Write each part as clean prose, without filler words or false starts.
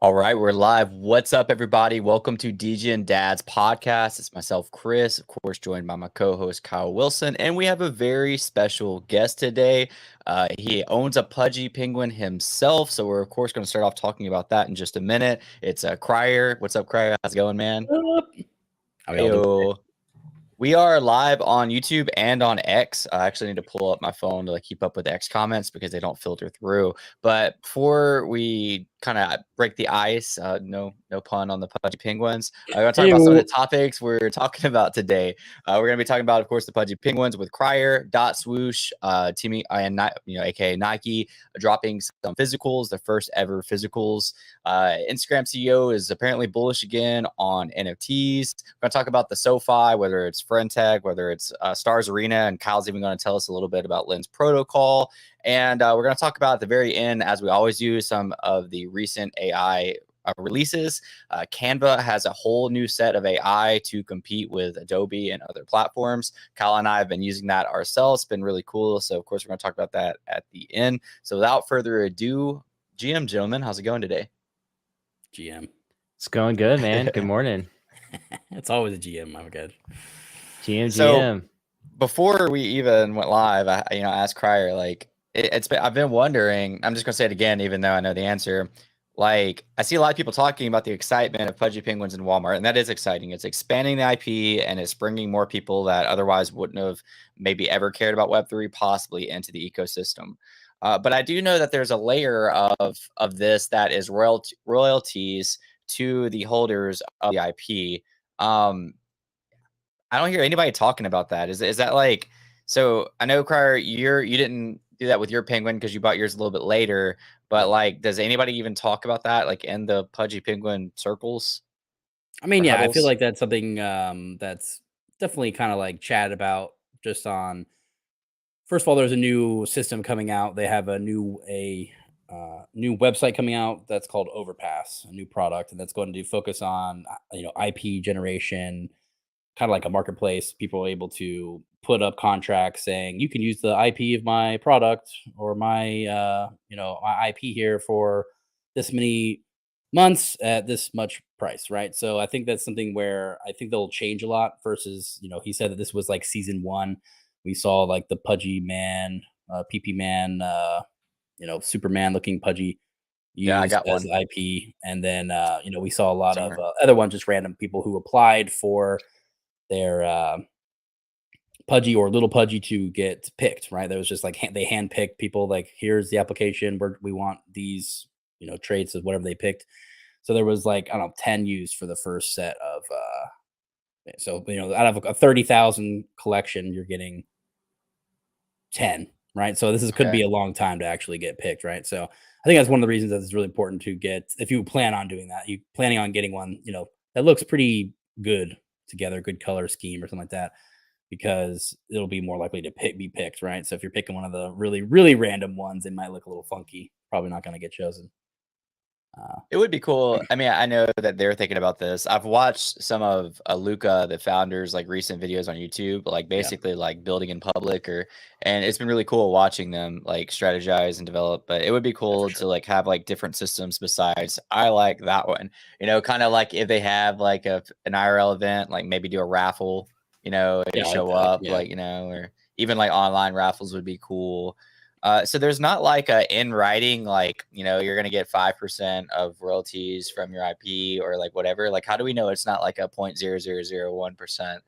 All right, we're live. What's up, everybody? Welcome to DJ and Dad's podcast. It's myself, Chris, of course, joined by my co-host, Kyle Wilson, and we have a very special guest today. He owns a pudgy penguin himself, so we're, of course, going to start off talking about that in just a minute. It's Crier. What's up, Crier? How's it going, man? How y'all doing? We are live on YouTube and on X. I actually need to pull up my phone to keep up with X comments because they don't filter through. But before we kind of break the ice, no pun on the pudgy penguins. I'm going to talk about some of the topics we're talking about today. We're going to be talking about, of course, the pudgy penguins with Crier, SWOOSH, teaming, and aka Nike, dropping some physicals, the first ever physicals. Instagram CEO is apparently bullish again on NFTs. We're going to talk about the SoFi, whether it's FriendTech, whether it's Stars Arena, and Kyle's even going to tell us a little bit about Lens Protocol. And we're going to talk about at the very end, as we always do, some of the recent AI releases. Canva has a whole new set of AI to compete with Adobe and other platforms. Kyle and I have been using that ourselves. It's been really cool. So, of course, we're going to talk about that at the end. So, without further ado, gentlemen, how's it going today? GM. It's going good, man. Good morning. It's always a GM. I'm good. GM. Before we even went live, I asked Crier, I've been wondering, I'm just going to say it again, even though I know the answer. I see a lot of people talking about the excitement of pudgy penguins in Walmart, and that is exciting. It's expanding the IP, and it's bringing more people that otherwise wouldn't have maybe ever cared about Web3 possibly into the ecosystem. But I do know that there's a layer of this that is royalties to the holders of the IP. I don't hear anybody talking about that. Is that so I know, Crier, you didn't do that with your penguin because you bought yours a little bit later, but does anybody even talk about that in the pudgy penguin circles? I mean, yeah, huddles? I feel like that's something that's definitely kind of chatted about just on. First of all, there's a new system coming out. They have a new website coming out that's called Overpass, a new product, and that's going to focus on IP generation, kind of like a marketplace. People are able to put up contracts saying you can use the IP of my product or my my IP here for this many months at this much price, right? So I think that's something where I think they'll change a lot versus, he said that this was season 1. We saw the pudgy man, PP man, Superman looking pudgy used as IP. And then, we saw a lot of other ones, just random people who applied for their pudgy or little pudgy to get picked, right? There was just they handpicked people, here's the application, we want these, traits of whatever they picked. So there was 10 used for the first set of so out of a 30,000 collection, you're getting 10, right? So this could be a long time to actually get picked, right? So I think that's one of the reasons that it's really important to get, if you plan on doing that, you planning on getting one, that looks pretty good together, good color scheme or something like that, because it'll be more likely to be picked, right? So if you're picking one of the really, really random ones, it might look a little funky, probably not going to get chosen. It would be cool. I mean, I know that they're thinking about this. I've watched some of Luca, the founder's recent videos on YouTube, basically building in public, and it's been really cool watching them strategize and develop. But it would be cool to have different systems besides. I like that one, kind of if they have an IRL event, maybe do a raffle, show up, or even online raffles would be cool. So there's not a in writing, you're going to get 5% of royalties from your IP or whatever. How do we know it's not a 0.0001%?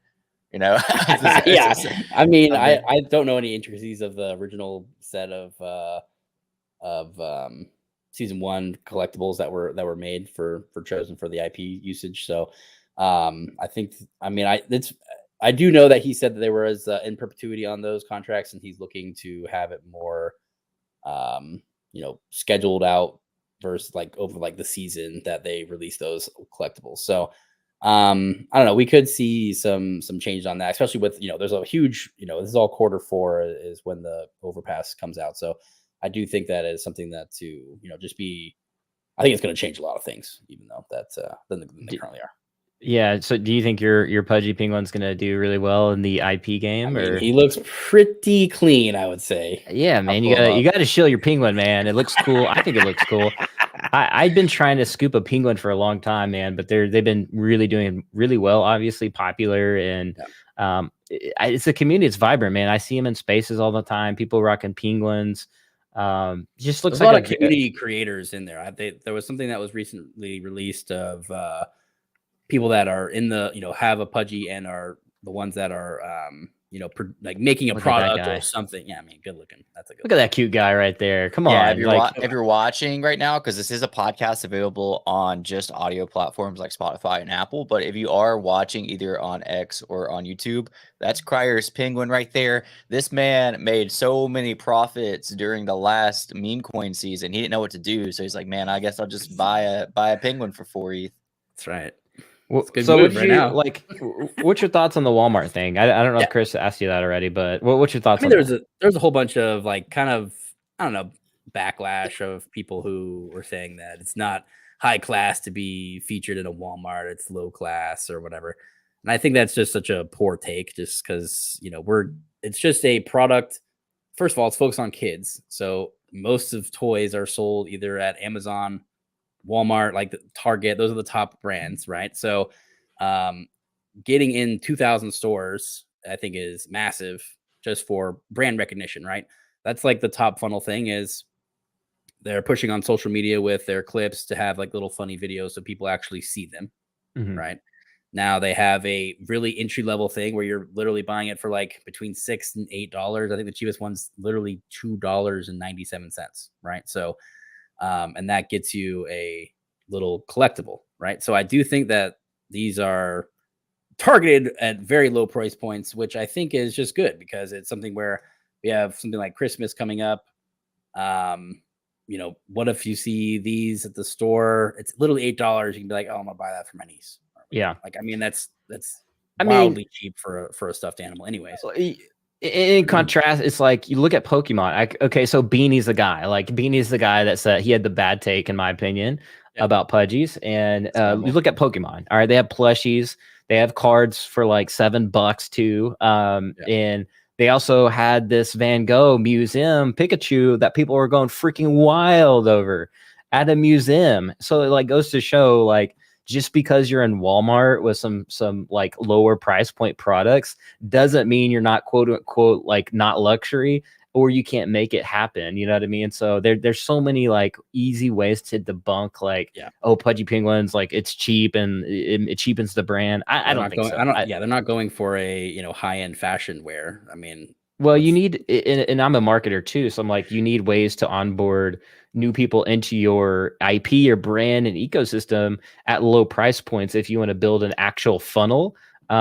Yeah. I mean, I don't know any intricacies of the original set of season 1 collectibles that were made for chosen for the IP usage. So I do know that he said that there was in perpetuity on those contracts, and he's looking to have it more, scheduled out versus over the season that they release those collectibles. So I don't know. We could see some changes on that, especially with there's a huge this is all Q4 is when the Overpass comes out. So I do think that is something that to just be. I think it's going to change a lot of things, even though that's than they currently are. Yeah. So do you think your pudgy penguin's going to do really well in the IP game? I mean, he looks pretty clean, I would say. Yeah, man. You got to shill your penguin, man. It looks cool. I think it looks cool. I've been trying to scoop a penguin for a long time, man, but they've been really doing really well, obviously popular, and it's a community. It's vibrant, man. I see them in spaces all the time. People rocking penguins. Just looks There's like a lot of community creators in there. There was something that was recently released of people that are in the, have a Pudgy and are the ones that are, like making a product or something. Yeah, I mean, good looking. That's a good Look at that cute guy right there. Come on. If you're watching right now, because this is a podcast available on just audio platforms like Spotify and Apple, but if you are watching either on X or on YouTube, that's Crier's penguin right there. This man made so many profits during the last meme coin season. He didn't know what to do, so he's like, man, I guess I'll just buy a penguin for 4 ETH. That's right. Well, so what did you like? What's your thoughts on the Walmart thing? I don't know if Chris asked you that already, but what's your thoughts? I mean, there's a whole bunch of like kind of, I don't know, backlash of people who were saying that it's not high class to be featured in a Walmart, it's low class or whatever. And I think that's just such a poor take, just because it's just a product. First of all, it's focused on kids, so most of toys are sold either at Amazon, Walmart, like the Target. Those are the top brands, right? So getting in 2,000 stores, I think, is massive just for brand recognition, right? That's like the top funnel thing is they're pushing on social media with their clips to have like little funny videos so people actually see them, right? Now they have a really entry level thing where you're literally buying it for like between $6 and $8. I think the cheapest one's literally $2.97, right? So and that gets you a little collectible, right? So I do think that these are targeted at very low price points, which I think is just good because it's something where we have something like Christmas coming up. What if you see these at the store? It's literally $8. You can be like, oh, I'm gonna buy that for my niece. Yeah, like I mean that's wildly cheap for a stuffed animal, anyways. In contrast, it's like you look at Pokemon. Okay, so Beanie's the guy. Like Beanie's the guy that said he had the bad take, in my opinion, about Pudgies. And you look at Pokemon. All right, they have plushies. They have cards for like $7 too. And they also had this Van Gogh museum Pikachu that people were going freaking wild over at a museum. So it like goes to show like, just because you're in Walmart with some like lower price point products doesn't mean you're not quote unquote like not luxury or you can't make it happen. You know what I mean? So there's so many like easy ways to debunk like, oh, Pudgy Penguins, like it's cheap and it cheapens the brand. I don't think so. They're not going for a high end fashion wear. I mean, well, you need, and I'm a marketer too, so I'm like, you need ways to onboard new people into your IP, your brand, and ecosystem at low price points if you want to build an actual funnel,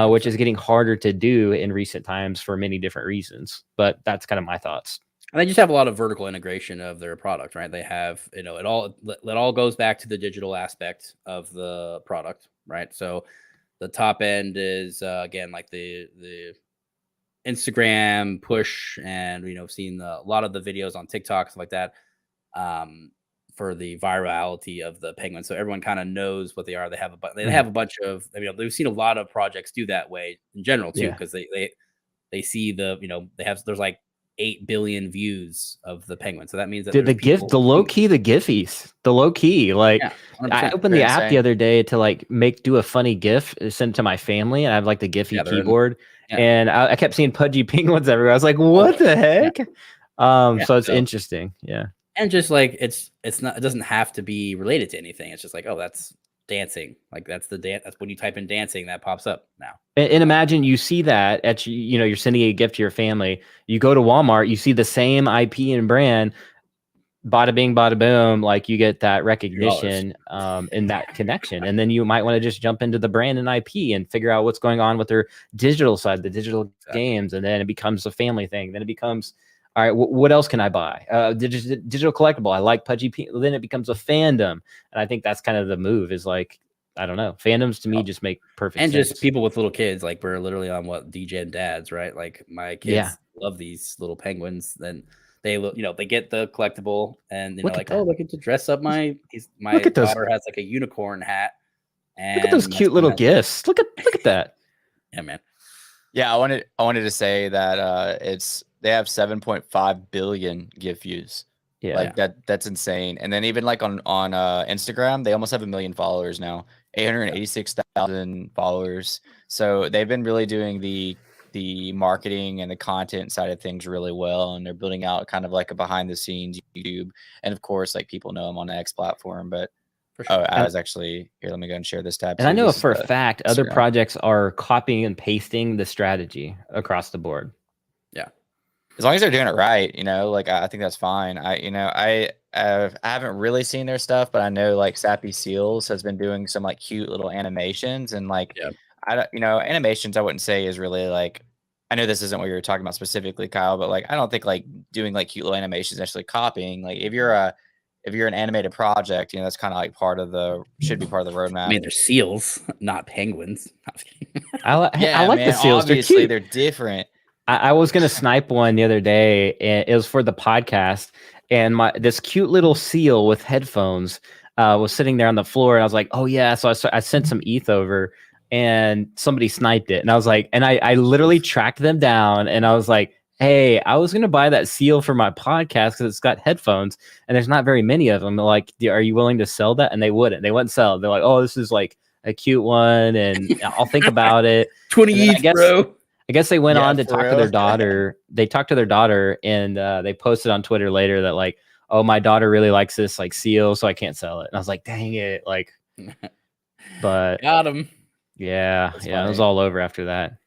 which is getting harder to do in recent times for many different reasons. But that's kind of my thoughts. And they just have a lot of vertical integration of their product, right? They have, it all goes back to the digital aspect of the product, right? So the top end is again like the Instagram push, and seeing a lot of the videos on TikTok, stuff like that, for the virality of the penguin. So everyone kind of knows what they are. They have a bunch of, they've seen a lot of projects do that way in general too, because they see there's like 8 billion views of the penguin. So that means that the low key, like I opened the app the other day to like do a funny GIF, send it to my family, and I have like the Giphy keyboard. And I kept seeing Pudgy Penguins everywhere. I was like, what the heck? So it's interesting. Yeah. And just like, it doesn't have to be related to anything. It's just like, oh, that's dancing. Like that's when you type in dancing, that pops up now. And imagine you see that at, you're sending a gift to your family. You go to Walmart, you see the same IP and brand, bada bing, bada boom, like you get that recognition in that connection. And then you might want to just jump into the brand and IP and figure out what's going on with their digital side, the digital games. And then it becomes a family thing. Then it becomes, all right, what else can I buy? Digital collectible. I like Pudgy. Then it becomes a fandom. And I think that's kind of the move is like, I don't know. Fandoms to me just make perfect sense. And just people with little kids, like we're literally on DJ and dads, right? Like my kids love these little penguins. Then they they get the collectible, and like, oh, I get to dress up my daughter has like a unicorn hat. And look at those cute little gifts. Look at that. Yeah, man. Yeah, I wanted to say that they have 7.5 billion GIF views. Yeah. Like that's insane. And then even like on Instagram, they almost have 1 million followers now, 886,000 followers. So they've been really doing the marketing and the content side of things really well, and they're building out kind of like a behind the scenes YouTube. And of course, like people know them on the X platform, but For sure. I was actually here. Let me go and share this tab. And I know for a fact other projects are copying and pasting the strategy across the board. Yeah. As long as they're doing it right, you know, like I think that's fine. I haven't really seen their stuff, but I know like Sappy Seals has been doing some like cute little animations, and like animations I wouldn't say is really like, I know this isn't what you were talking about specifically, Kyle, but like I don't think like doing like cute little animations is actually copying. Like if you're an animated project, that's kind of like should be part of the roadmap. I mean, they're seals, not penguins. I like the seals. Obviously, they're different. I was gonna snipe one the other day, and it was for the podcast. And this cute little seal with headphones was sitting there on the floor, and I was like, "Oh yeah!" So I sent some ETH over, and somebody sniped it, and I was like, and I literally tracked them down, and I was like, "Hey, I was gonna buy that seal for my podcast because it's got headphones, and there's not very many of them. They're like, are you willing to sell that?" And they wouldn't. They wouldn't sell. They're like, "Oh, this is like a cute one, and I'll think about it." 20 ETH, bro. I guess they went on to talk to their daughter. They talked to their daughter, and they posted on Twitter later that like, "Oh, my daughter really likes this like seal, so I can't sell it." And I was like, "Dang it!" Like, but got him. Yeah, it was all over after that.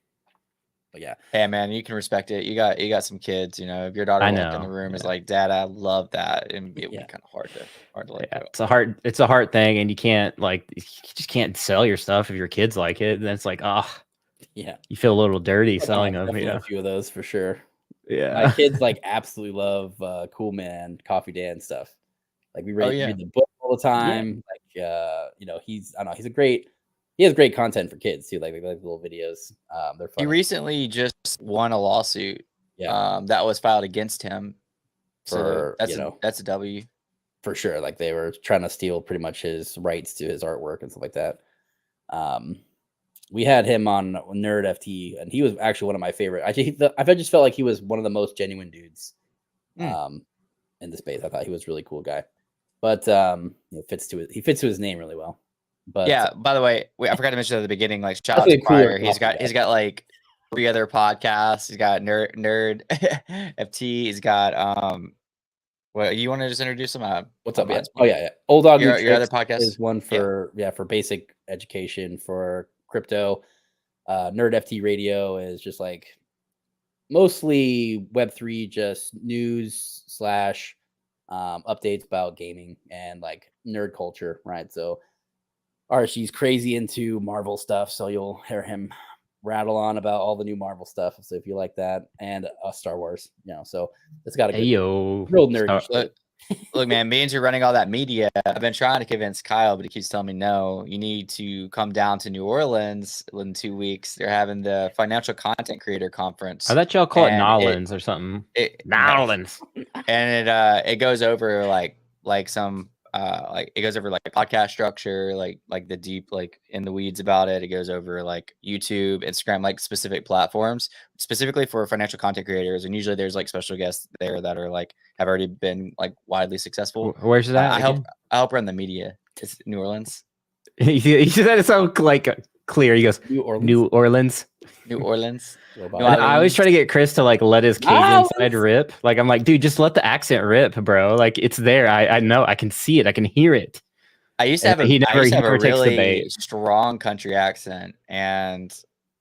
But yeah, hey man, you can respect it. You got some kids. If your daughter walked in the room is like, "Dad, I love that," and it would be kind of hard to let go. It's a hard thing, and you just can't sell your stuff if your kids like it. And it's like, yeah, you feel a little dirty selling them. A few of those for sure. Yeah, my kids like absolutely love Cool Man, Coffee Dan stuff. Like we read the book all the time. Yeah. Like he has great content for kids too. Like little videos. They're fun. He recently just won a lawsuit. That was filed against him. For that's a W. For sure. Like they were trying to steal pretty much his rights to his artwork and stuff like that. We had him on Nerd FT, and he was actually one of my favorite. I just felt like he was one of the most genuine dudes in the space. I thought he was a really cool guy, but he fits to his name really well. But yeah, by the way, I forgot to mention at the beginning, like shout out to Crier. He's got like 3 other podcasts. He's got Nerd FT. He's got well, you want to just introduce him? What's up? Yeah. Old Dog. Your other podcast is one for for basic education for crypto. Nerd FT Radio is just like mostly Web3, just news / updates about gaming and like nerd culture, right? So Archie's crazy into Marvel stuff, so you'll hear him rattle on about all the new Marvel stuff. So if you like that, and Star Wars, so it's got a good real nerd. Look, man, me and you running all that media. I've been trying to convince Kyle, but he keeps telling me no. You need to come down to New Orleans in 2 weeks. They're having the Financial Content Creator Conference. I thought y'all call it Nolans or something. Nolans, and it goes over like some it goes over like podcast structure, like the deep like in the weeds about it. It goes over like YouTube, Instagram, like specific platforms specifically for financial content creators. And usually there's like special guests there that are like have already been like widely successful. Where's that? I help run the media. It's New Orleans. He said it so like clear. He goes New Orleans. I always try to get Chris to like let his Cajun side rip. Like I'm like, dude, just let the accent rip, bro. Like it's there. I know. I can see it. I can hear it. I used to have a really strong country accent, and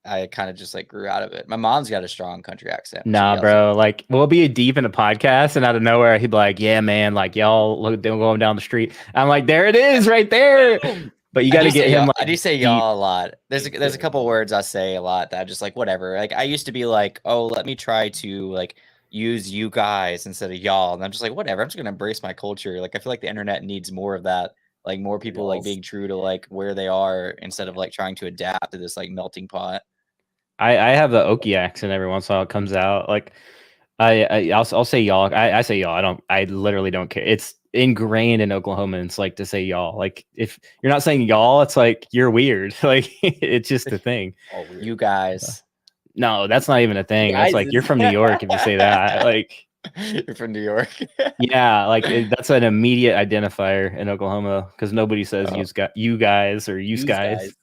I kind of just like grew out of it. My mom's got a strong country accent. Nah, bro. Like we'll be deep in a podcast, and out of nowhere he'd be like, "Yeah, man. Like y'all look, they're going down the street." I'm like, "There it is, right there." But you got to get him. I do say y'all a lot. There's a couple words I say a lot that I just like whatever. Like I used to be like, oh, let me try to like use you guys instead of y'all, and I'm just like whatever. I'm just gonna embrace my culture. Like I feel like the internet needs more of that. Like more people like being true to like where they are instead of like trying to adapt to this like melting pot. I have the Okie accent every once in a while. It comes out like I'll say y'all. I say y'all. I literally don't care. It's ingrained in Oklahomans like to say y'all. Like if you're not saying y'all, it's like you're weird. Like it's just a thing. You guys. No, that's not even a thing. That's like you're from New York if you say that. Like You're from New York. Yeah, like that's an immediate identifier in Oklahoma because nobody says you guys or use guys.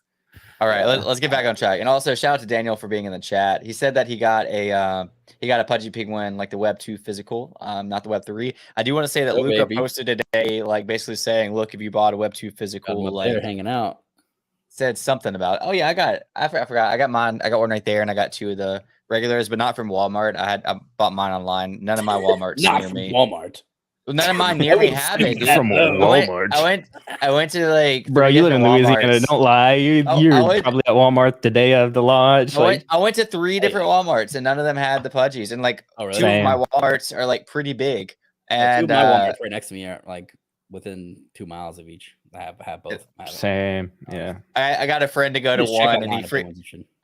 All right, let's get back on track. And also shout out to Daniel for being in the chat. He said that he got a Pudgy Penguin, like the Web 2 physical, not the Web 3. I do want to say that Luca posted today, like basically saying, look, if you bought a Web 2 physical, like they're hanging out. Said something about, oh yeah, I forgot. I got mine. I got one right there, and I got 2 of the regulars, but not from Walmart. I bought mine online. None of my Walmarts not near from me. Walmart. Well, none of mine near me have it, dude. From Walmart. I went to like bro. You live in Louisiana. Don't lie. You're probably at Walmart the day of the launch. I went to 3 different Walmarts, and none of them had the Pudgies. And like 2 of my Walmarts are like pretty big. And 2 of my Walmarts right next to me are like within 2 miles of each. I have both. Same. Yeah. I got a friend to go to one, and I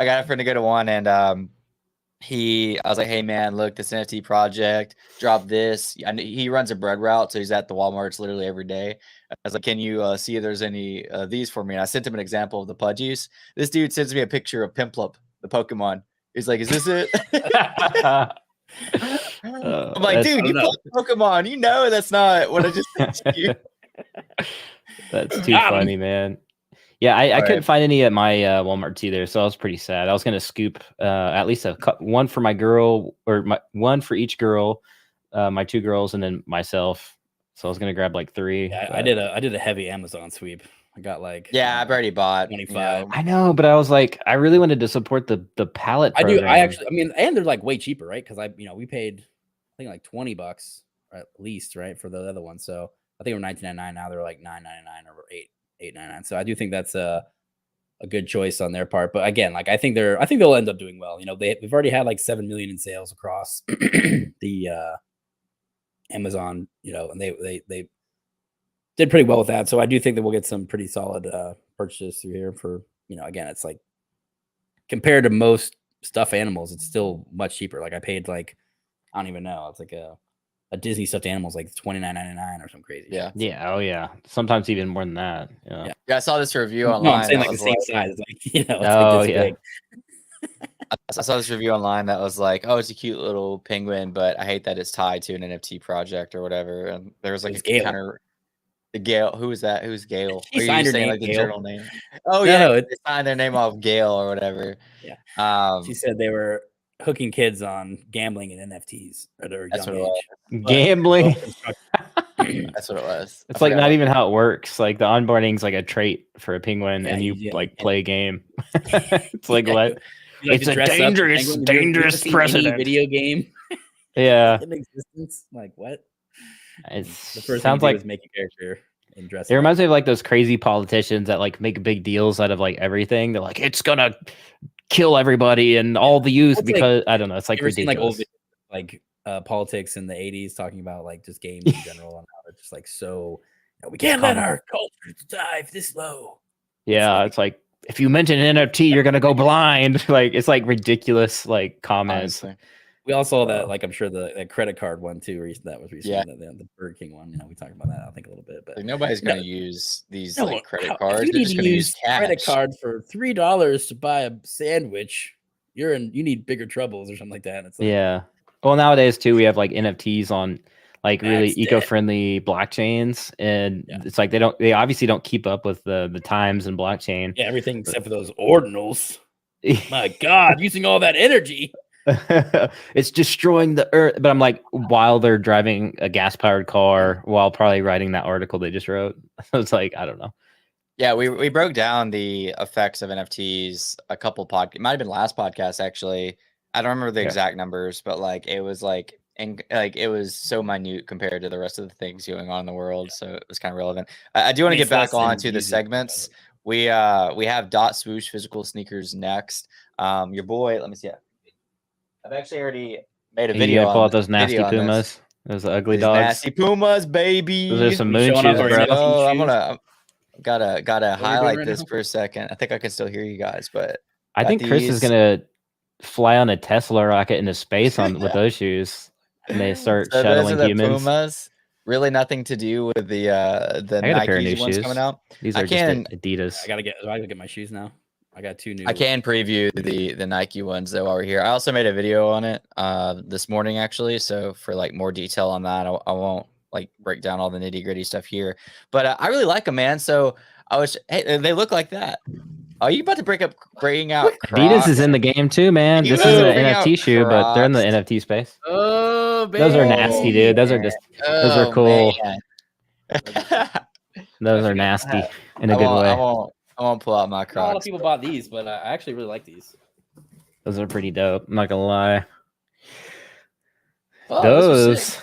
got a friend to go to one, and I was like, hey man, look, this NFT project, drop this. He runs a bread route, so he's at the Walmarts literally every day. I was like, can you see if there's any of these for me? And I sent him an example of the Pudgies. This dude sends me a picture of Piplup, the Pokemon. He's like, is this it? I'm like, dude, you put Pokemon. You know that's not what I just said to you. That's too funny, man. Yeah, I couldn't find any at my Walmart either, so I was pretty sad. I was gonna scoop at least one for my girl, or one for each girl, my 2 girls, and then myself. So I was gonna grab like 3. Yeah, I did a heavy Amazon sweep. I got like I've already bought 25. I know, but I was like, I really wanted to support the pallet program. I mean, and they're like way cheaper, right? Because we paid I think like $20 at least, right, for the other one. So I think we're $19.99 now. They're like $9.99 or $8.99. So I do think that's a good choice on their part. But again, like I think they'll end up doing well. You know, we've already had like 7 million in sales across the Amazon. You know, and they did pretty well with that. So I do think that we'll get some pretty solid purchases through here. For again, it's like compared to most stuffed animals, it's still much cheaper. Like I paid like I don't even know. It's like a Disney stuffed animal is like $29.99 or some crazy. Yeah. Yeah. Oh yeah. Sometimes even more than that. Yeah. I saw this review online. No, I'm saying like the same size. Like, it's like this big. I saw this review online that was like, oh, it's a cute little penguin, but I hate that it's tied to an NFT project or whatever. And there was like a counter. The Gail, who is that? Who's Gail? She signed her name, like the Gail. journal name. Oh yeah, they signed their name off Gail or whatever. Yeah. She said they were hooking kids on gambling and NFTs at their young age. Gambling. That's what it was. It's like not even how it works. Like the onboarding's like a trait for a penguin, and you like play a game. It's like what? It's a dangerous precedent. Video game. Yeah. In existence. Like what? It the first sounds thing like was make a character and dress. It reminds me of like those crazy politicians that like make big deals out of like everything. They're like, it's gonna kill everybody and all the youth because I don't know. It's like ridiculous. Like politics in the 80s talking about like just games in general and how they're just like so we can't let our culture dive this low. Yeah, it's like if you mention an NFT, you're gonna go blind. Like it's like ridiculous like comments. Honestly. We all saw that, like I'm sure the credit card one too. That was recently the Burger King one. We talked about that I think a little bit, but like, nobody's going to use these like credit cards. You need to use credit card for $3 to buy a sandwich. You need bigger troubles or something like that. It's like, yeah. Well, nowadays too, we have like NFTs on like really eco-friendly blockchains, and it's like they obviously don't keep up with the times and blockchain. Yeah, everything except for those ordinals. My God, using all that energy. It's destroying the earth. But I'm like, while they're driving a gas-powered car, while probably writing that article they just wrote. It's like, I don't know. Yeah, we broke down the effects of NFTs a couple podcasts. It might have been last podcast actually. I don't remember the exact numbers, but like it was like it was so minute compared to the rest of the things going on in the world. So it was kind of relevant. I do want to get back on to the segments. We have .swoosh physical sneakers next. Your boy, let me see. I've actually already made a video. You pull out those nasty Pumas, those ugly dogs. Nasty Pumas, baby. Those are some moon shoes, bro. Oh, I'm gotta highlight this for a second. I think I can still hear you guys, but I think Chris is gonna fly on a Tesla rocket into space with those shoes, and they start shuttling humans. Pumas. Really nothing to do with the Nike ones coming out. These are just Adidas. I gotta get my shoes now. I got 2 new. I can preview the Nike ones though while we're here. I also made a video on it this morning actually. So for like more detail on that, I won't like break down all the nitty gritty stuff here. But I really like them, man. So hey, they look like that. Are you about to bring out Adidas Crocs? is in the game too, man. This is an NFT shoe, but they're in the NFT space. Oh, baby. Those are nasty, dude. Those are just those are cool. Those are nasty in a good way. I won't pull out my Crocs. A lot of people bought these, but I actually really like these. Those are pretty dope. I'm not gonna lie. Oh,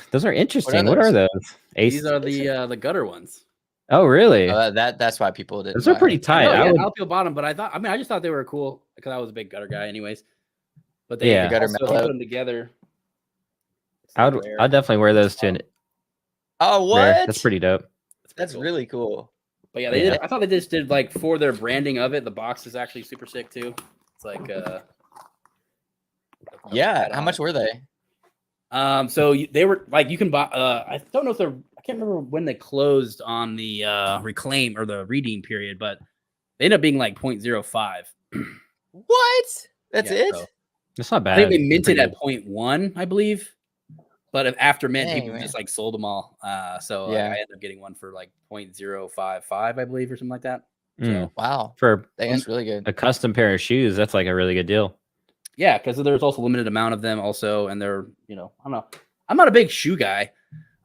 those are interesting. What are those? These are the gutter ones. Oh, really? That's why people did. Those are pretty tight. A lot of people bought them, but I just thought they were cool because I was a big gutter guy, anyways. But they gutter also put them together. I'd definitely wear those too. Oh, what? Rare. That's pretty dope. That's really cool. But yeah, they did. I thought they just did like for their branding of it. The box is actually super sick too. It's like yeah. How much were they? So they were like you can buy. I don't know if they're. I can't remember when they closed on the reclaim or the redeem period, but they ended up being like 0.05. What? That's it? So, that's not bad. I think they minted at 0.1, I believe. But after mint, people just like sold them all. So I ended up getting one for like 0.055, I believe, or something like that. So, wow. That's really good. A custom pair of shoes, that's like a really good deal. Yeah, because there's also a limited amount of them also, and they're, I don't know. I'm not a big shoe guy,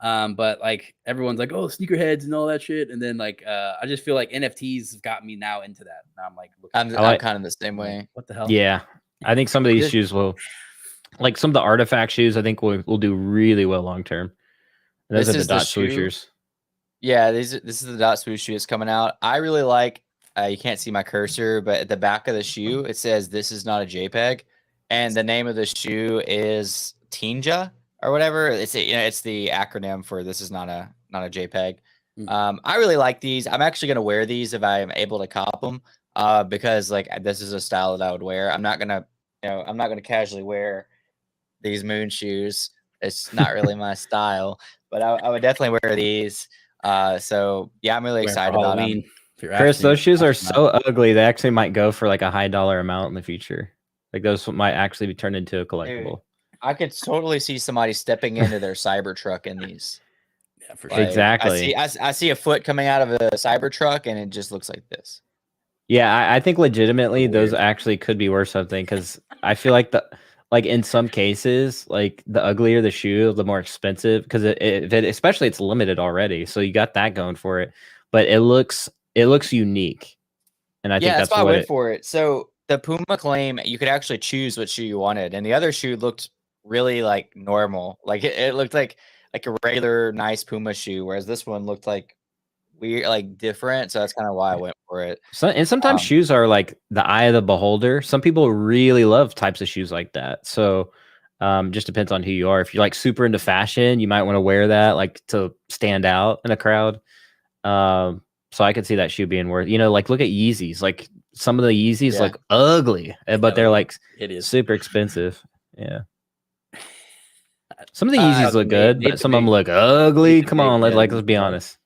but like everyone's like, oh, sneakerheads and all that shit. And then like I just feel like NFTs have got me now into that. Now I'm like, I'm kind of the same way. What the hell? Yeah. I think some of these shoes will, like some of the artifact shoes, I think will do really well long term. Those are the dot swooshers. Yeah, this is the dot swoosh shoe that's coming out. I really like. You can't see my cursor, but at the back of the shoe it says "This is not a JPEG," and the name of the shoe is Tinja or whatever. It's the acronym for "This is not a JPEG." I really like these. I'm actually gonna wear these if I am able to cop them, because like this is a style that I would wear. I'm not gonna casually wear these moon shoes. It's not really my style, but I would definitely wear these. So yeah, I'm really excited about them. Chris, those shoes are so ugly. They actually might go for like a high dollar amount in the future. Like those might actually be turned into a collectible. Dude, I could totally see somebody stepping into their Cybertruck in these. Yeah, for sure. Exactly. I see a foot coming out of a Cybertruck and it just looks like this. Yeah, I think legitimately those actually could be worth something, because I feel like in some cases, like the uglier the shoe, the more expensive, because especially it's limited already. So you got that going for it, but it looks unique. And I think that's why I went for it. So the Puma claim, you could actually choose what shoe you wanted, and the other shoe looked really like normal. Like it looked like a regular nice Puma shoe, whereas this one looked like weird, like different. So that's kind of why I went for it. And sometimes shoes are like the eye of the beholder. Some people really love types of shoes like that. So just depends on who you are. If you're like super into fashion, you might want to wear that like to stand out in a crowd. So I could see that shoe being worth, like look at Yeezys. Like some of the Yeezys look ugly, but they're like super expensive. Yeah. Some of the Yeezys look good, but some of them look ugly. Come on, let's be honest.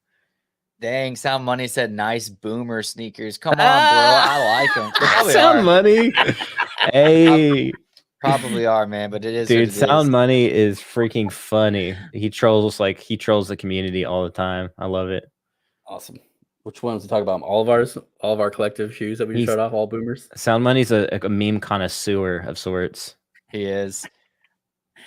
Dang, Sound Money said nice boomer sneakers. Come on, bro. I like them. Sound Money. Hey. Probably are, man, but it is. Dude, Sound Money is freaking funny. He trolls the community all the time. I love it. Awesome. Which ones to talk about? All of our collective shoes that we showed off, all boomers. Sound Money's a meme connoisseur of sorts. He is.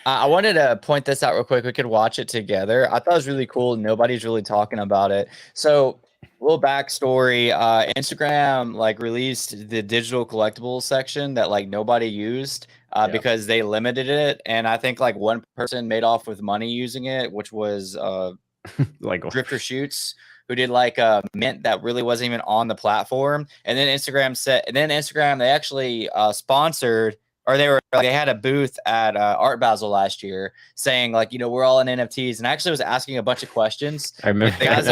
I wanted to point this out real quick. We could watch it together. I thought it was really cool. Nobody's really talking about it. So, a little backstory. Instagram released the digital collectibles section that nobody used because they limited it, and I think one person made off with money using it, which was Drifter Shoots, who did a mint that really wasn't even on the platform. And then Instagram they actually sponsored. Or they had a booth at Art Basel last year saying we're all in NFTs, and actually was asking a bunch of questions. I remember the guys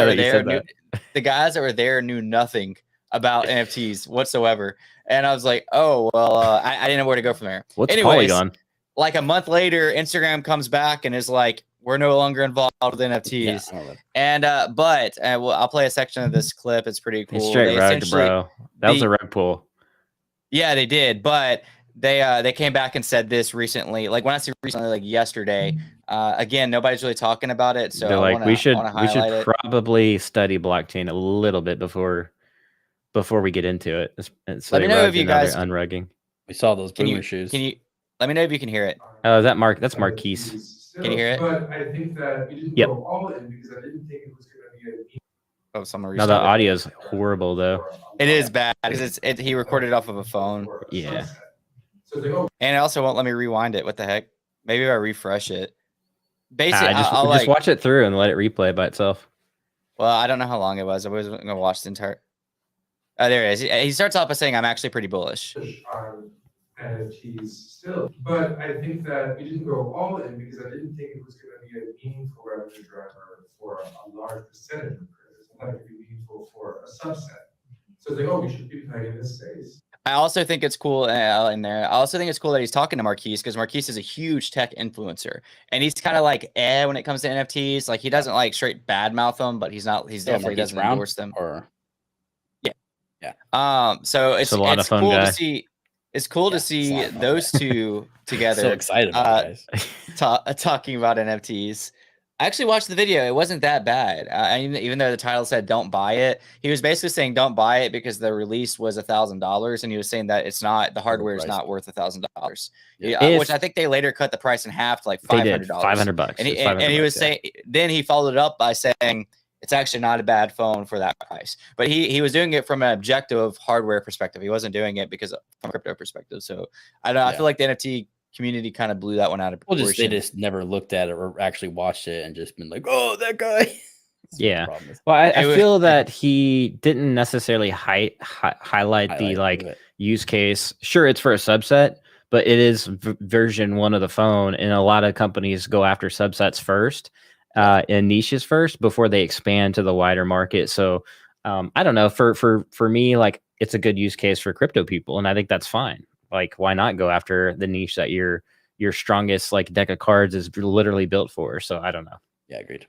that were there knew nothing about NFTs whatsoever. And I was like, oh, well, I didn't know where to go from there. What's Polygon? A month later, Instagram comes back and is like, we're no longer involved with NFTs. Yeah, and I'll play a section of this clip. It's pretty cool. Straight rugged, bro. That was a rug pull. Yeah, they did, but they came back and said this recently. Like when I say recently, like yesterday. Again, nobody's really talking about it, so They're I like, want we to should highlight it. probably study blockchain a little bit before we get into it. So let me know if you guys unrugging. We saw those boomer shoes. Can you let me know if you can hear it? Oh, is that Mark? That's Marquise. Can you hear it? But I think that we didn't go all in because I didn't think it was going to be Oh, someone no, the audio's horrible though. It is bad because he recorded it off of a phone. Yeah. And it also won't let me rewind it. What the heck? Maybe if I refresh it. Basically, just watch it through and let it replay by itself. Well, I don't know how long it was. I wasn't going to watch the entire. Oh, there it is. He starts off by saying, "I'm actually pretty bullish." NFTs still, but I think that we didn't go all in because I didn't think it was going to be a meaningful revenue driver for a large percentage of creators. I thought it could be meaningful for a subset. So it's like, oh, we should be playing in this space. I also think it's cool in there. I also think it's cool that he's talking to Marquise because Marquise is a huge tech influencer, and he's kind of like when it comes to NFTs. Like he doesn't like straight badmouth them, but he's not. He's definitely doesn't endorse them. Or yeah. So it's a lot of fun cool guy. to see. It's cool to see those two together. So excited about it, guys. Talking about NFTs. I actually watched the video. It wasn't that bad. Even though the title said "Don't buy it," he was basically saying "Don't buy it" because the release was $1,000, and he was saying that it's not the hardware is not worth $1,000. Yeah. Which I think they later cut the price in half to like $500. $500. And he was saying, then he followed it up by saying it's actually not a bad phone for that price. But he was doing it from an objective hardware perspective. He wasn't doing it from a crypto perspective. So I don't know. I feel like the NFT community kind of blew that one out of proportion. They just never looked at it or actually watched it and just been like, oh, that guy. Yeah. Well, I feel that he didn't necessarily highlight the use case. Sure, it's for a subset, but it is version 1 of the phone, and a lot of companies go after subsets first and niches first before they expand to the wider market. So I don't know. For me, like it's a good use case for crypto people, and I think that's fine. Like, why not go after the niche that your strongest like deck of cards is literally built for? So I don't know. Yeah, agreed.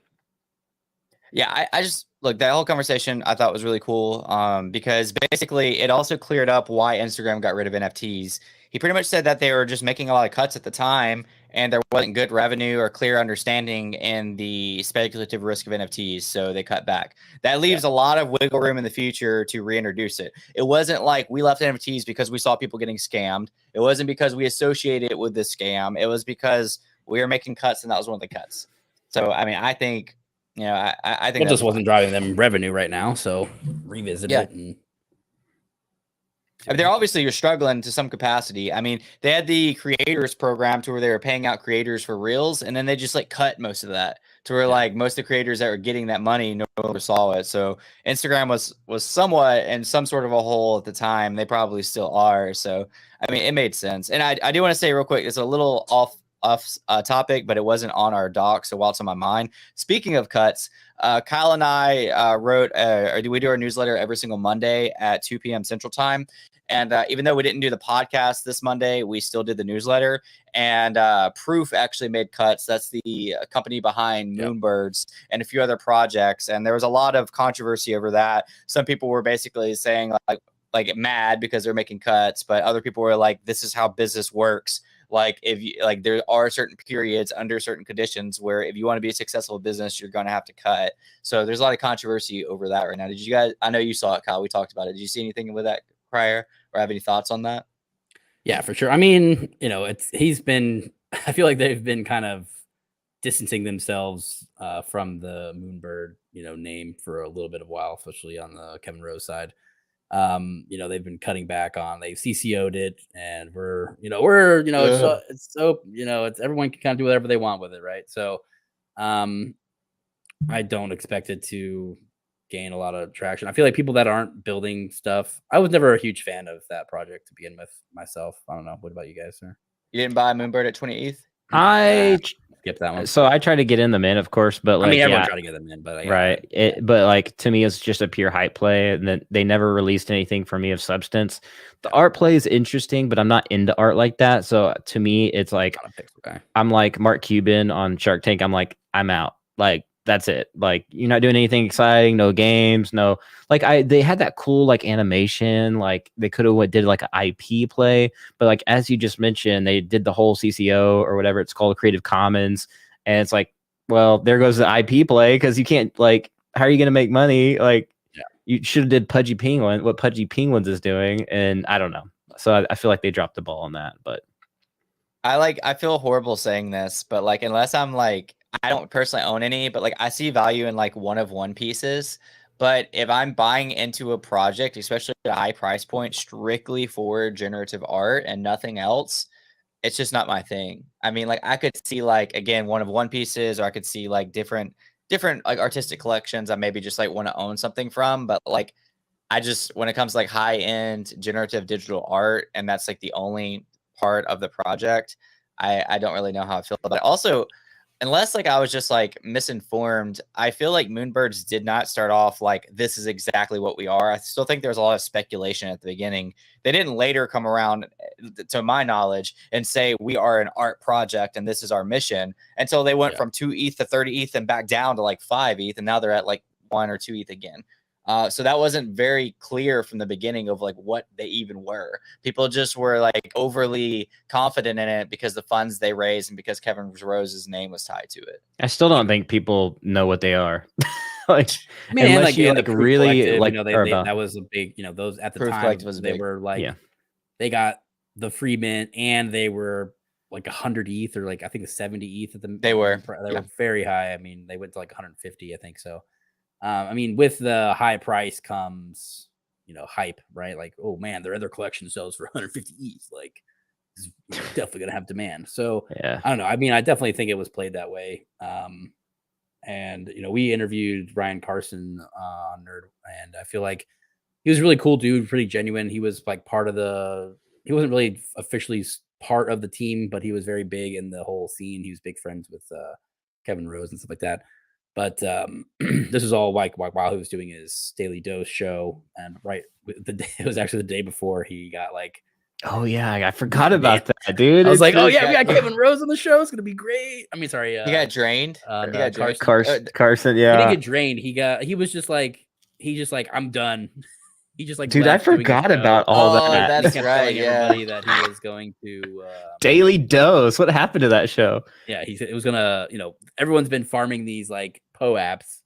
Yeah, I just look, that whole conversation I thought was really cool because basically it also cleared up why Instagram got rid of NFTs. He pretty much said that they were just making a lot of cuts at the time and there wasn't good revenue or clear understanding in the speculative risk of NFTs, so they cut back. That leaves a lot of wiggle room in the future to reintroduce it. It wasn't like we left NFTs because we saw people getting scammed. It wasn't because we associated it with this scam. It was because we were making cuts and that was one of the cuts. So, I mean, I think, you know, I think it just wasn't driving them revenue right now. So revisit it. And I mean, you're struggling to some capacity. I mean, they had the creators program to where they were paying out creators for reels, and then they just like cut most of that to where like most of the creators that were getting that money no longer saw it. So Instagram was somewhat in some sort of a hole at the time. They probably still are. So I mean, it made sense. And I do want to say real quick, it's a little off topic, but it wasn't on our doc. So while it's on my mind, speaking of cuts, Kyle and I wrote, we do our newsletter every single Monday at 2 p.m. Central Time. And even though we didn't do the podcast this Monday, we still did the newsletter. And Proof actually made cuts. That's the company behind Moonbirds and a few other projects. And there was a lot of controversy over that. Some people were basically saying like mad because they're making cuts, but other people were like, this is how business works. Like if you like, there are certain periods under certain conditions where if you want to be a successful business, you're going to have to cut. So there's a lot of controversy over that right now. Did you guys? I know you saw it, Kyle. We talked about it. Did you see anything with that prior, or have any thoughts on that? Yeah, for sure. I mean, you know, he's been. I feel like they've been kind of distancing themselves from the Moonbird, name for a little bit of a while, especially on the Kevin Rose side. They've been cutting back on, they've CCO'd it, and it's everyone can kind of do whatever they want with it, right? So I don't expect it to gain a lot of traction. I feel like people that aren't building stuff, I was never a huge fan of that project to begin with myself. I don't know. What about you guys, sir? You didn't buy Moonbird at 20 ETH? I skip that one. So I try to get in them in, of course, but like, everyone try to get them in, but but like to me, it's just a pure hype play, and then they never released anything for me of substance. The art play is interesting, but I'm not into art like that. So to me, it's like I'm like Mark Cuban on Shark Tank. I'm like, I'm out. Like that's it. Like, you're not doing anything exciting, no games, no, like they had that cool like animation, like they could have did like an IP play, but like as you just mentioned, they did the whole CCO or whatever it's called, Creative Commons, and it's like, well, there goes the IP play, because you can't, like, how are you gonna make money? Like, you should have did Pudgy Penguin, what Pudgy Penguins is doing, and I don't know. So I feel like they dropped the ball on that, but I feel horrible saying this, but like, unless I'm like, I don't personally own any, but like I see value in like one pieces. But if I'm buying into a project, especially at a high price point, strictly for generative art and nothing else, it's just not my thing. I mean, like I could see like, again, one pieces, or I could see like different like artistic collections I maybe just like want to own something from. But like, I just, when it comes to like high end generative digital art, and that's like the only part of the project, I don't really know how I feel about it. Also, unless like I was just like misinformed, I feel like Moonbirds did not start off like this is exactly what we are. I still think there's a lot of speculation at the beginning. They didn't later come around, to my knowledge, and say we are an art project and this is our mission, until they went from 2 ETH to 30 ETH and back down to like 5 ETH, and now they're at like 1 or 2 ETH again. So that wasn't very clear from the beginning of like what they even were. People just were like overly confident in it because the funds they raised and because Kevin Rose's name was tied to it. I still don't think people know what they are. Like, I mean, unless like, you like really like, that was a big, those at the Proof time Collective was they big. were like, they got the free mint, and they were like 100 ETH, or like I think the 70 ETH at the they were very high. I mean, they went to like 150, I think so. I mean, with the high price comes, hype, right? Like, oh man, their other collection sells for 150 ETH. Like, it's definitely gonna have demand. So yeah, I don't know. I mean, I definitely think it was played that way. And we interviewed Ryan Carson on Nerd, and I feel like he was a really cool dude, pretty genuine. He was like he wasn't really officially part of the team, but he was very big in the whole scene. He was big friends with Kevin Rose and stuff like that. But this is all like while he was doing his Daily Dose show, and it was actually the day before he got like. Oh yeah, I forgot about that, dude. I was like, oh yeah, we got Kevin Rose on the show. It's gonna be great. I mean, sorry, he got drained. Carson, yeah. He didn't get drained. He was just like, I'm done. He just like, dude, I forgot about all that. That's right. Everybody that he was going to Daily Dose. What happened to that show? Yeah, he said it was gonna. Everyone's been farming these like PO apps,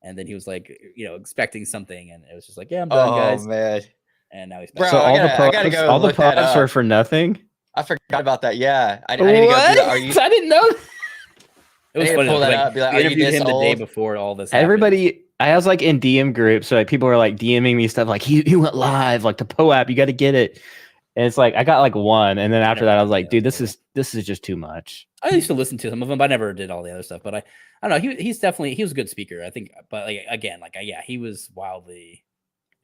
and then he was like, expecting something, and it was just like, yeah, I'm done, guys. Oh man. And now he's back. Bro, so all the PO were for nothing. I forgot about that. Yeah, I need to go do that. I didn't know. It was funny. I interviewed him the day before all this. Everybody, I was like in DM groups, so like people were like DMing me stuff like he went live, like the PO app, you got to get it. And it's like I got like one, and then after that I was like, dude, this is just too much. I used to listen to some of them, but I never did all the other stuff. But I don't know. He was a good speaker, I think. But like again, like he was wildly.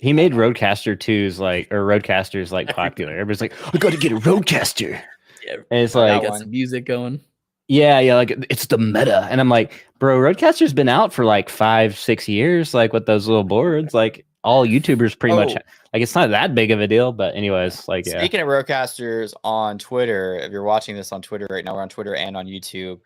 He made Rodecaster 2s or Roadcasters like popular. Everybody's like, I got to get a Rodecaster. Yeah, and it's like got some music going. Yeah, like it's the meta, and I'm like, bro, Rodecaster's been out for like 5-6 years, like with those little boards. Like all YouTubers pretty much like it's not that big of a deal. But anyways, like speaking of Roadcasters on Twitter, if you're watching this on Twitter right now, we're on Twitter and on YouTube.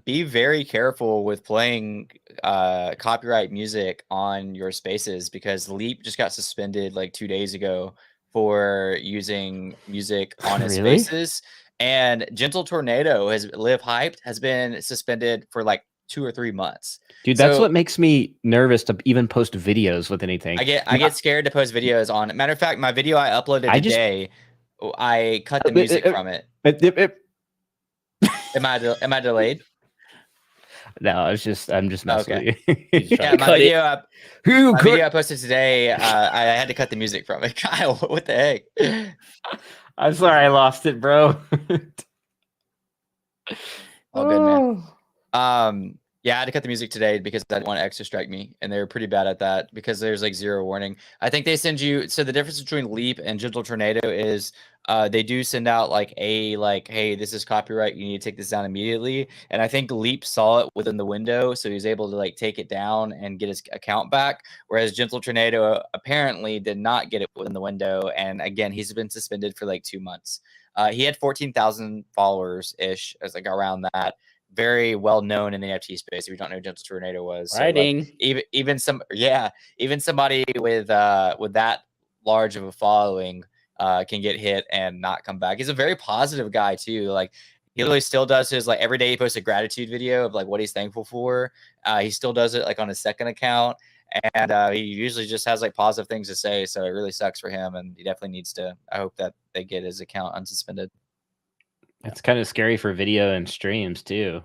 Be very careful with playing copyright music on your spaces, because Leap just got suspended like 2 days ago for using music on his spaces, and Gentle Tornado has been suspended for like 2 or 3 months. Dude, that's what makes me nervous to even post videos with anything. I get scared to post videos on. Matter of fact, my video I uploaded today, I cut the music from it. Am I delayed? No, I'm just messing with you. Yeah, my video I posted today, I had to cut the music from it. Kyle, what the heck? I'm sorry, I lost it, bro. All good, man. Yeah, I had to cut the music today because I didn't want X to strike me, and they were pretty bad at that because there's like 0 warning. I think they send you. So the difference between Leap and Gentle Tornado is they do send out like hey, this is copyright. You need to take this down immediately. And I think Leap saw it within the window, so he was able to like take it down and get his account back. Whereas Gentle Tornado apparently did not get it within the window, and again, he's been suspended for like 2 months. He had 14,000 followers ish, as like around that. very well known in the NFT space. If you don't know who Gentle Tornado was, so Writing. like, even somebody with that large of a following can get hit and not come back. He's a very positive guy too. Like he literally still does his like every day he posts a gratitude video of like what he's thankful for. He still does it like on his second account, and he usually just has like positive things to say. So it really sucks for him, and he definitely needs to. I hope that they get his account unsuspended. It's kind of scary for video and streams too.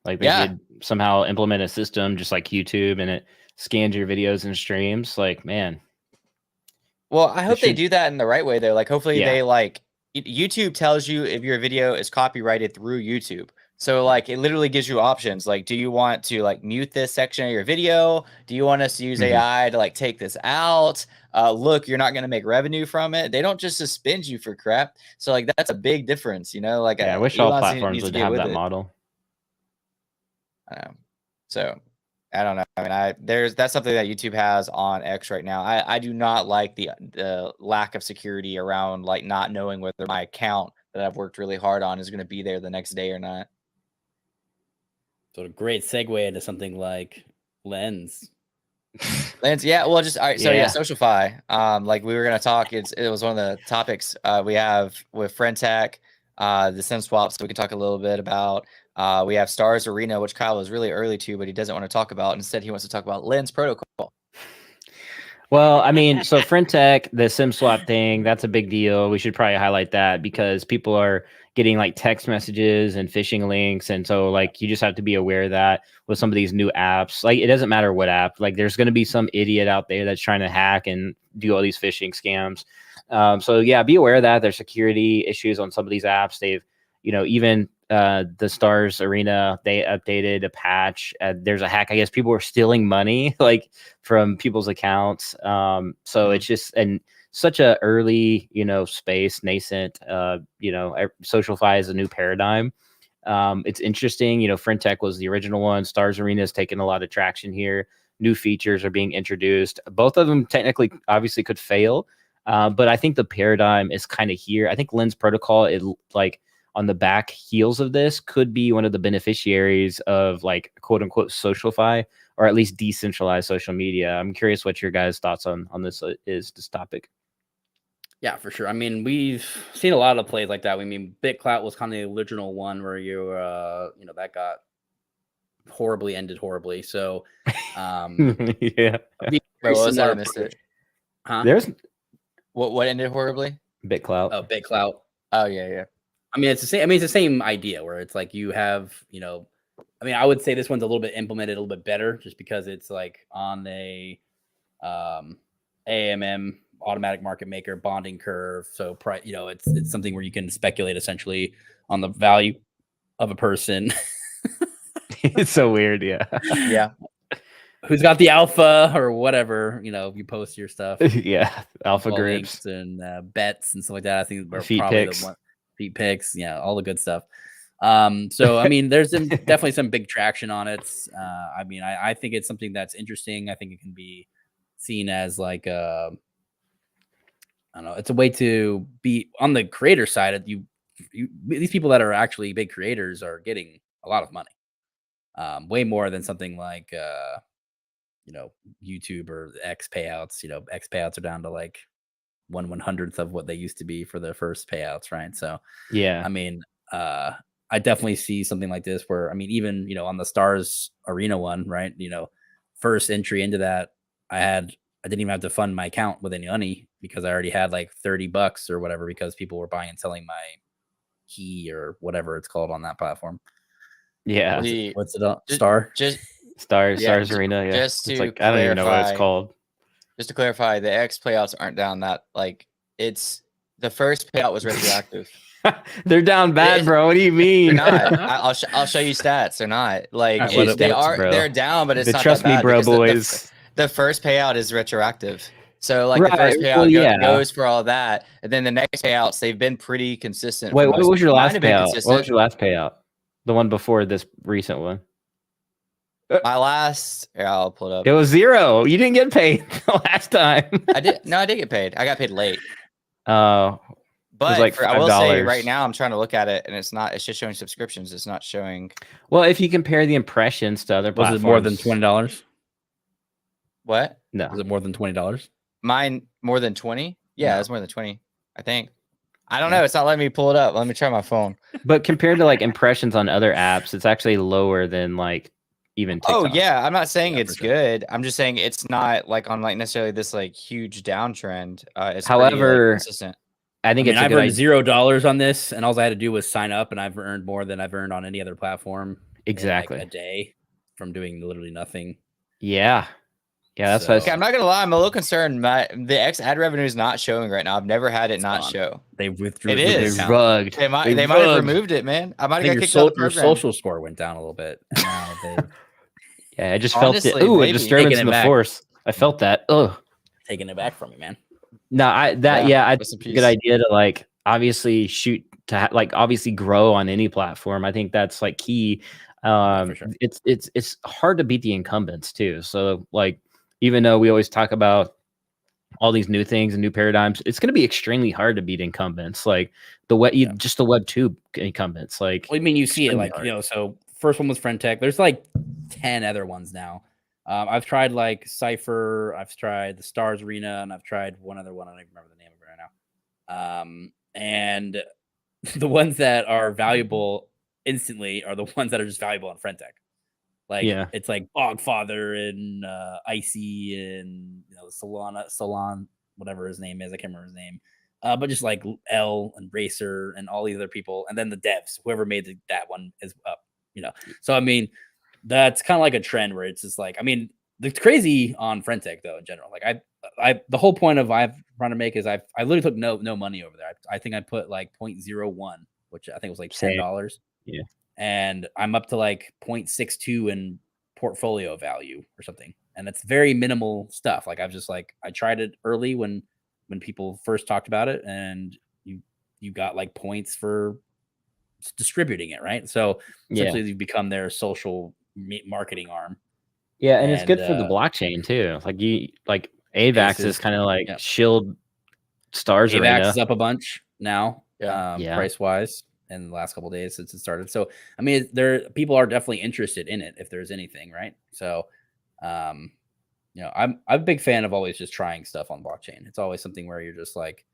Like they could somehow implement a system just like YouTube, and it scans your videos and streams. Like, man. Well, I hope they do that in the right way though. Like hopefully they like YouTube tells you if your video is copyrighted through YouTube. So like it literally gives you options. Like, do you want to like mute this section of your video? Do you want us to use AI to like take this out? Look, you're not going to make revenue from it. They don't just suspend you for crap. So like that's a big difference, you know. Like I wish all platforms would have that model. So I don't know. I mean, that's something that YouTube has on X right now. I do not like the lack of security around like not knowing whether my account that I've worked really hard on is going to be there the next day or not. So a great segue into something like Lens. Yeah. Well, just all right. So SocialFi. Like we were gonna talk. It was one of the topics we have with FriendTech, the SIM swaps. So we can talk a little bit about. We have Stars Arena, which Kyle was really early to, but he doesn't want to talk about. Instead, he wants to talk about Lens Protocol. Well, I mean, so FriendTech, the SIM swap thing, that's a big deal. We should probably highlight that because people are getting like text messages and phishing links. And so like, you just have to be aware of that with some of these new apps. Like, it doesn't matter what app, like there's going to be some idiot out there that's trying to hack and do all these phishing scams. So yeah, be aware of that. There's security issues on some of these apps. They've, even the Stars Arena, they updated a patch. There's a hack. I guess people were stealing money like from people's accounts. So it's just such a early, space, nascent. SocialFi is a new paradigm. It's interesting. FriendTech was the original one. Stars Arena is taking a lot of traction here. New features are being introduced. Both of them technically, obviously, could fail. But I think the paradigm is kind of here. I think Lens Protocol is like on the back heels of this could be one of the beneficiaries of like quote unquote SocialFi, or at least decentralized social media. I'm curious what your guys' thoughts on this topic. Yeah, for sure. I mean, we've seen a lot of plays like that. I mean, BitClout was kind of the original one where that got ended horribly. So, yeah. What was that? I missed it. Huh? There's what ended horribly? BitClout. Oh, BitClout. Oh yeah. I mean, it's the same. I mean, it's the same idea where it's like you have, I mean, I would say this one's a little bit implemented a little bit better just because it's like on a AMM, automatic market maker bonding curve. So, it's something where you can speculate essentially on the value of a person. It's so weird. Yeah. Yeah. Who's got the alpha or whatever, you post your stuff. Yeah. Alpha groups and bets and stuff like that. I think we're feet probably picks. Feet picks, all the good stuff. So I mean, there's definitely some big traction on it. I mean, I think it's something that's interesting. I think it can be seen as like I don't know, it's a way to be on the creator side. These people that are actually big creators are getting a lot of money, way more than something like YouTube or X payouts. X payouts are down to like 1/100th of what they used to be for the first payouts, right? So yeah, I mean, I definitely see something like this where, I mean, even on the Stars Arena one, right? First entry into that, I didn't even have to fund my account with any money because I already had like $30 or whatever because people were buying and selling my key or whatever it's called on that platform. Yeah, what's it up? Stars Arena. Yeah, just to like, I don't even know what it's called. Just to clarify, the X payouts aren't down that, like, it's the first payout was retroactive. They're down bad, bro. What do you mean? They're not. I'll show you stats. They're not. Like, right, they're down, but it's not trust that bad me, bro, boys. The first payout is retroactive. So like the first payout goes for all that, and then the next payouts, they've been pretty consistent. Wait, what was your last payout? What was your last payout? The one before this recent one? My last, I'll pull it up. It was 0. You didn't get paid the last time. I did. No, I did get paid. I got paid late. Oh, But like I will say $5. right now, I'm trying to look at it, and it's just showing subscriptions. It's not showing. Well, if you compare the impressions to other platforms, was it more than $20? What? No, Was it more than $20? Mine more than 20? Yeah, No. it's more than 20. I think. I don't know. It's not letting me pull it up. Let me try my phone. But compared to like impressions on other apps, it's actually lower than like even TikTok. Oh yeah, I'm not saying it's good. I'm just saying it's not like on like necessarily this like huge downtrend. It's However, pretty, like, consistent. I think I've earned $0 on this, and all I had to do was sign up, and I've earned more than I've earned on any other platform. Exactly. In like a day from doing literally nothing. Yeah. Yeah, that's okay, I'm not gonna lie, I'm a little concerned. The X ad revenue is not showing right now. I've never had it not show. They withdrew. It is. They rugged. They might have removed it, man. I might have got kicked out of the program. Your social score went down a little bit. And now yeah, I just felt it. Ooh, a disturbance in the force. I felt that. Oh, taking it back from me, man. No, I think it's a good idea to like obviously obviously grow on any platform. I think that's like key. For sure. It's hard to beat the incumbents too. So like, even though we always talk about all these new things and new paradigms, it's going to be extremely hard to beat incumbents. Like just the web 2 incumbents. Like, well, I mean, you see it like, so first one was FriendTech. There's like 10 other ones now. I've tried like Cypher, I've tried the Stars Arena, and I've tried one other one. I don't even remember the name of it right now. And the ones that are valuable instantly are the ones that are just valuable on FriendTech. Like, it's like Bogfather and Icy and Salon, whatever his name is. I can't remember his name. But just like L and Racer and all the other people. And then the devs, whoever made that one is up, So, I mean, that's kind of like a trend where it's just like, I mean, it's crazy on FriendTech though, in general. Like the whole point of I've trying to make is I literally took no money over there. I think I put like 0.01, which I think was like $10. Yeah. And I'm up to like 0.62 in portfolio value or something. And it's very minimal stuff. Like I tried it early when people first talked about it, and you got like points for distributing it, right? So essentially you become their social marketing arm. Yeah, and it's good for the blockchain too. Like AVAX is kind of like shield Stars AVAX Arena. is up a bunch now, yeah. price wise in the last couple of days since it started. So I mean, people are definitely interested in it if there's anything, right? So I'm a big fan of always just trying stuff on blockchain. It's always something where you're just like,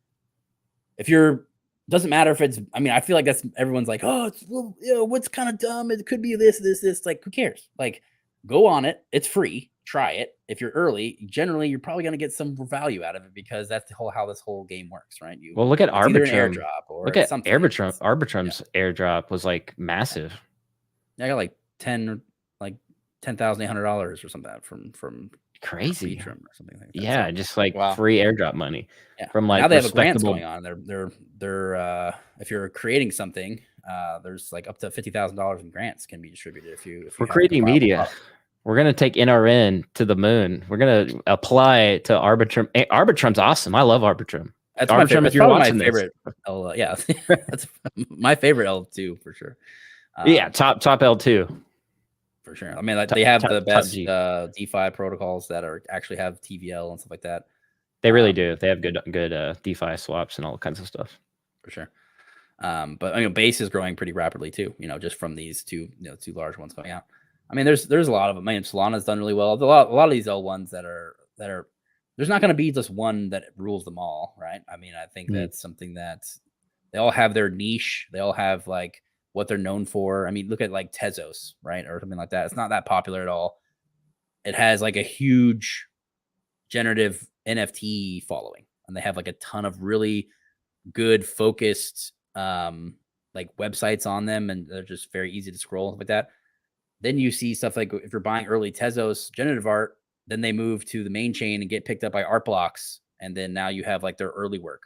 doesn't matter if it's, I mean, I feel like everyone's like, oh, it's, what's kind of dumb. It could be this. Like, who cares? Like, go on it. It's free. Try it. If you're early, generally, you're probably going to get some value out of it because that's how this whole game works, right? Look at Arbitrum. Look at Arbitrum. Arbitrum's airdrop was like massive. I got like $10,800 or something from crazy or something like that. Yeah, just like free airdrop money from like now they have grants going on. They're if you're creating something, there's like up to $50,000 in grants can be distributed if we're creating media. We're gonna take NRN to the moon. We're gonna apply to Arbitrum. Arbitrum's awesome. I love Arbitrum. That's Arbitrum. If you're watching my favorite, that's my favorite L2 for sure. Top L2 for sure. I mean, like, they have the best DeFi protocols that actually have TVL and stuff like that. They really do. They have good DeFi swaps and all kinds of stuff for sure. But Base is growing pretty rapidly too. Just from these two large ones coming out. I mean, there's a lot of them. I mean, Solana's done really well. A lot of these L1s that are. There's not going to be just one that rules them all, right? I mean, I think that's something that they all have their niche. They all have like what they're known for. I mean, look at like Tezos, right, or something like that. It's not that popular at all. It has like a huge generative NFT following, and they have like a ton of really good focused like websites on them, and they're just very easy to scroll like that. Then you see stuff like if you're buying early Tezos generative art, then they move to the main chain and get picked up by art blocks. And then now you have like their early work.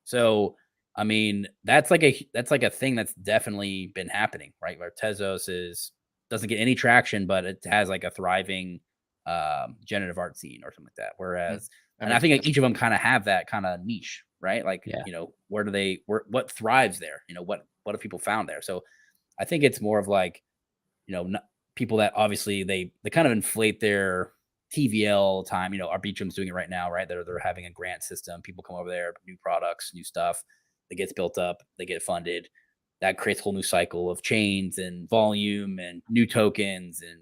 So, I mean, that's like a thing that's definitely been happening, right? Where Tezos doesn't get any traction, but it has like a thriving generative art scene or something like that. Whereas, and I think like each of them kind of have that kind of niche, right? Like, what thrives there? What have people found there? So I think it's more of like, people that obviously they kind of inflate their TVL time. Arbitrum's doing it right now, right? They're having a grant system. People come over there, new products, new stuff. it gets built up, they get funded. That creates a whole new cycle of chains and volume and new tokens and,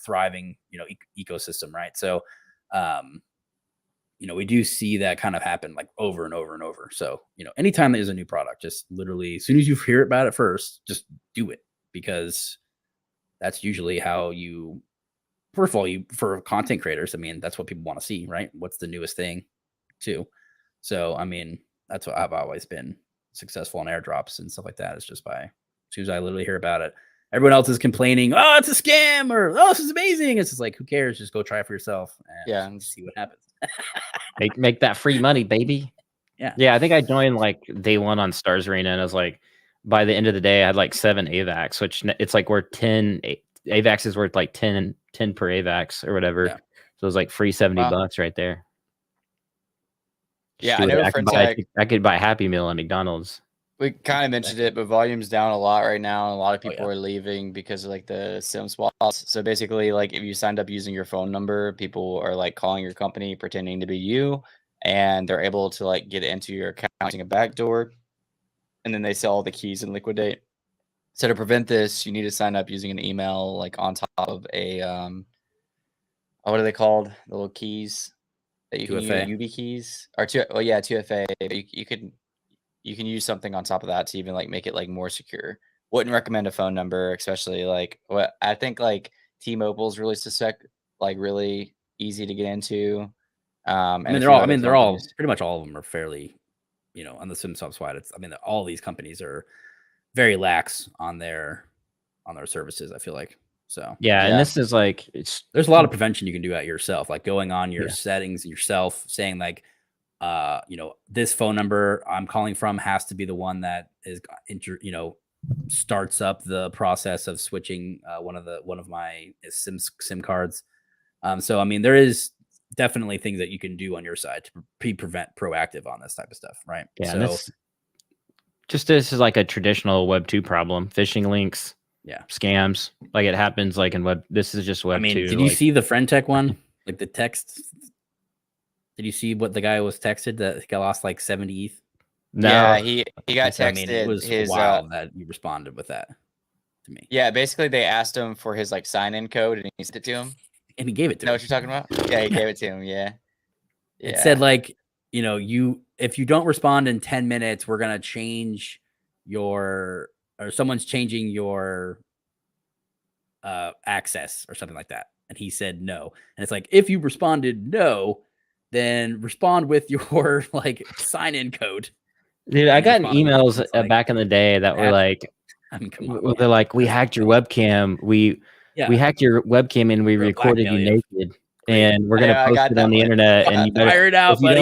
thriving, ecosystem. Right. So, we do see that kind of happen like over and over and over. So, anytime there's a new product, just literally as soon as you hear about it first, just do it, because that's usually how you, first of all, for content creators, I mean, that's what people want to see, right? What's the newest thing too? So, I mean, that's what I've always been successful on airdrops and stuff like that. It's just by, as soon as I literally hear about it, everyone else is complaining, oh, it's a scam, or oh, this is amazing. It's just like, who cares? Just go try it for yourself and see what happens. make that free money, baby. Yeah. I think I joined like day one on Stars Arena, and I was like, by the end of the day, I had like 7 AVAX, which it's like worth 10 AVAX is worth like 10 per AVAX or whatever. So it was like free $70 right there. Yeah, I know FriendTech. I could buy Happy Meal at McDonald's. We kind of mentioned it, but volume's down a lot right now. And a lot of people are leaving because of like the SIM swaps. So basically, like if you signed up using your phone number, people are like calling your company pretending to be you, and they're able to like get into your account using a backdoor, and then they sell all the keys and liquidate. So to prevent this, you need to sign up using an email like on top of a what are they called? The little keys that you can use, UB keys or 2FA. You can use something on top of that to even like make it like more secure. Wouldn't recommend a phone number, especially like what I think like T-Mobile's really really easy to get into. I mean, they're all pretty much all of them are fairly, on the SIM swap side. All these companies are very lax on their services, I feel like. So and this is like there's a lot of prevention you can do at yourself, like going on your settings yourself, saying like, this phone number I'm calling from has to be the one that is starts up the process of switching one of my SIM cards. So I mean, there is definitely things that you can do on your side to prevent proactive on this type of stuff, right? Yeah. So this is like a traditional Web 2 problem. Phishing links. Yeah, scams, like it happens like in web. This is just Web 2. Did you see the FriendTech one? Like the text? Did you see what the guy was texted that he lost like 70 ETH? No, yeah, he got texted. It was wild that you responded with that to me. Yeah, basically they asked him for his like sign-in code, and he sent it to him. And he gave it to him. Know what you're talking about? Yeah, he gave it to him. Yeah. It said like, if you don't respond in 10 minutes, we're gonna change or someone's changing your access or something like that. And he said no. And it's like, if you responded no, then respond with your like sign-in code. Dude, I got emails back in the day that were like, they're like, we hacked your webcam. We hacked your webcam and we recorded you naked. And we're gonna post it on the internet. And you better,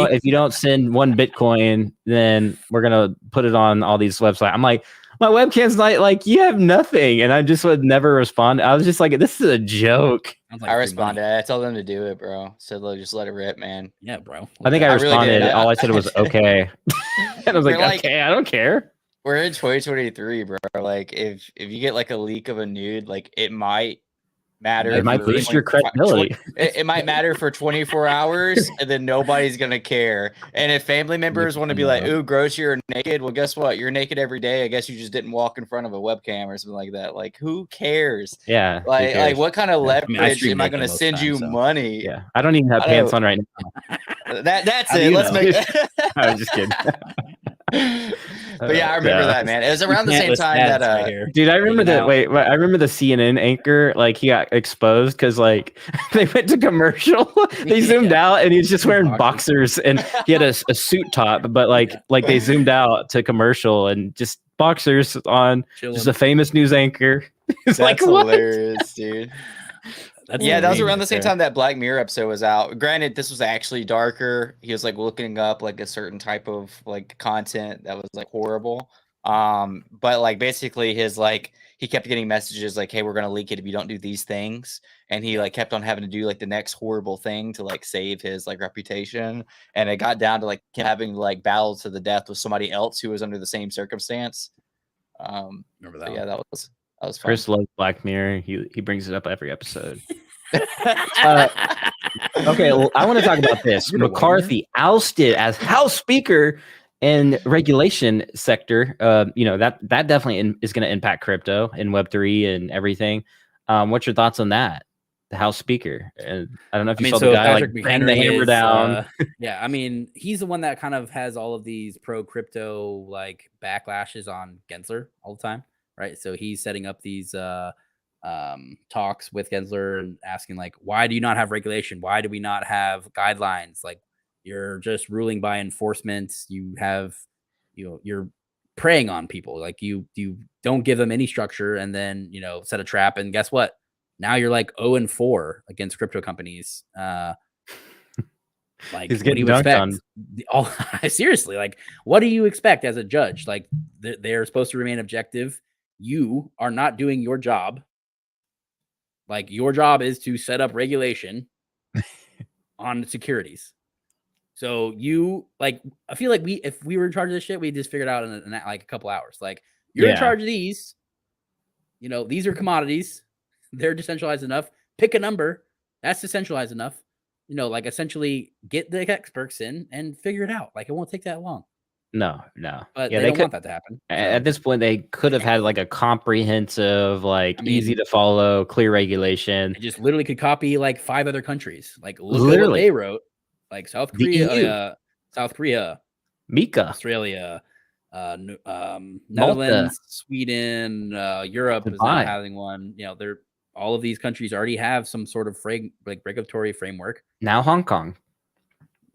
if you don't send 1 Bitcoin, then we're gonna put it on all these websites. I'm like, my webcam's not like, you have nothing. And I just would never respond. I was just like, this is a joke. I responded. I told them to do it, bro. So they'll just let it rip, man. Yeah, bro. I think I responded. Really all I said was okay. And I was like, okay, I don't care. We're in 2023, bro. Like if you get like a leak of a nude, like it might matter. It might boost your credibility. It might matter for 24 hours, and then nobody's gonna care. And if family members want to be like, "Ooh, gross, you're naked," well, guess what? You're naked every day. I guess you just didn't walk in front of a webcam or something like that. Like, who cares? Yeah. Like what kind of leverage am I gonna send you money? Yeah. I don't even have pants on right now. That's it. Let's make. I was just kidding. But yeah, I remember that, man. It was around the same time that dude, I remember that. Wait, I remember the CNN anchor, like he got exposed because like they went to commercial. They zoomed out and he was just wearing boxers and he had a suit top, but like they zoomed out to commercial and just boxers on just a famous news anchor. It's like hilarious, dude. That was around the same time that Black Mirror episode was out. Granted, this was actually darker. He was like looking up like a certain type of like content that was like horrible. But like basically his like he kept getting messages like, hey, we're gonna leak it if you don't do these things. And he like kept on having to do like the next horrible thing to like save his like reputation. And it got down to like having like battles to the death with somebody else who was under the same circumstance. Remember that? Yeah, that was fun. Chris loves Black Mirror. He brings it up every episode. Okay, well, I want to talk about this. McCarthy ousted as House Speaker And regulation sector, that definitely is going to impact crypto and Web3 and everything. What's your thoughts on that? The House Speaker, and I don't know if you saw the guy Patrick like bang the hammer down. Yeah, I mean, he's the one that kind of has all of these pro crypto like backlashes on Gensler all the time, right? So he's setting up these talks with Gensler and asking like, why do you not have regulation? Why do we not have guidelines? Like, you're just ruling by enforcement. You have, you're preying on people. Like you don't give them any structure and then, set a trap. And guess what? Now you're like 0-4 against crypto companies. Like, he's what do getting you dunked expect? Seriously, like, what do you expect as a judge? Like, they're supposed to remain objective. You are not doing your job. Like, your job is to set up regulation on securities. So I feel like if we were in charge of this shit, we just figured out in like a couple hours. Like, you're in charge of these. These are commodities. They're decentralized enough. Pick a number that's decentralized enough. Like, essentially get the experts in and figure it out. Like, it won't take that long. No. But they don't want that to happen. At this point, they could have had like a comprehensive, easy to follow, clear regulation. They just literally could copy like 5 other countries. Like, look at what they wrote. Like South Korea, Mika, Australia, Netherlands, Sweden, Europe is not having one. They're all of these countries already have some sort of regulatory framework. Now Hong Kong.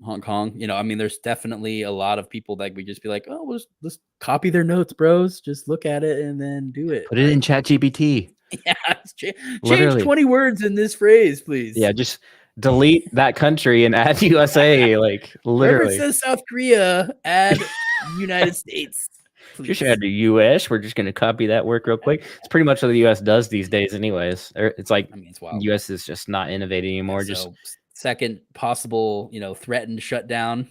There's definitely a lot of people that we just be like, oh, let's copy their notes, bros. Just look at it and then do it. Put it in ChatGPT. Yeah, change 20 words in this phrase, please. Yeah, just delete that country and add USA. Like, literally. Wherever it says South Korea, add United States. Please. Just add the US. We're just going to copy that work real quick. It's pretty much what the US does these days, anyways. It's like, it's wild. US is just not innovating anymore. Just second possible, threatened shutdown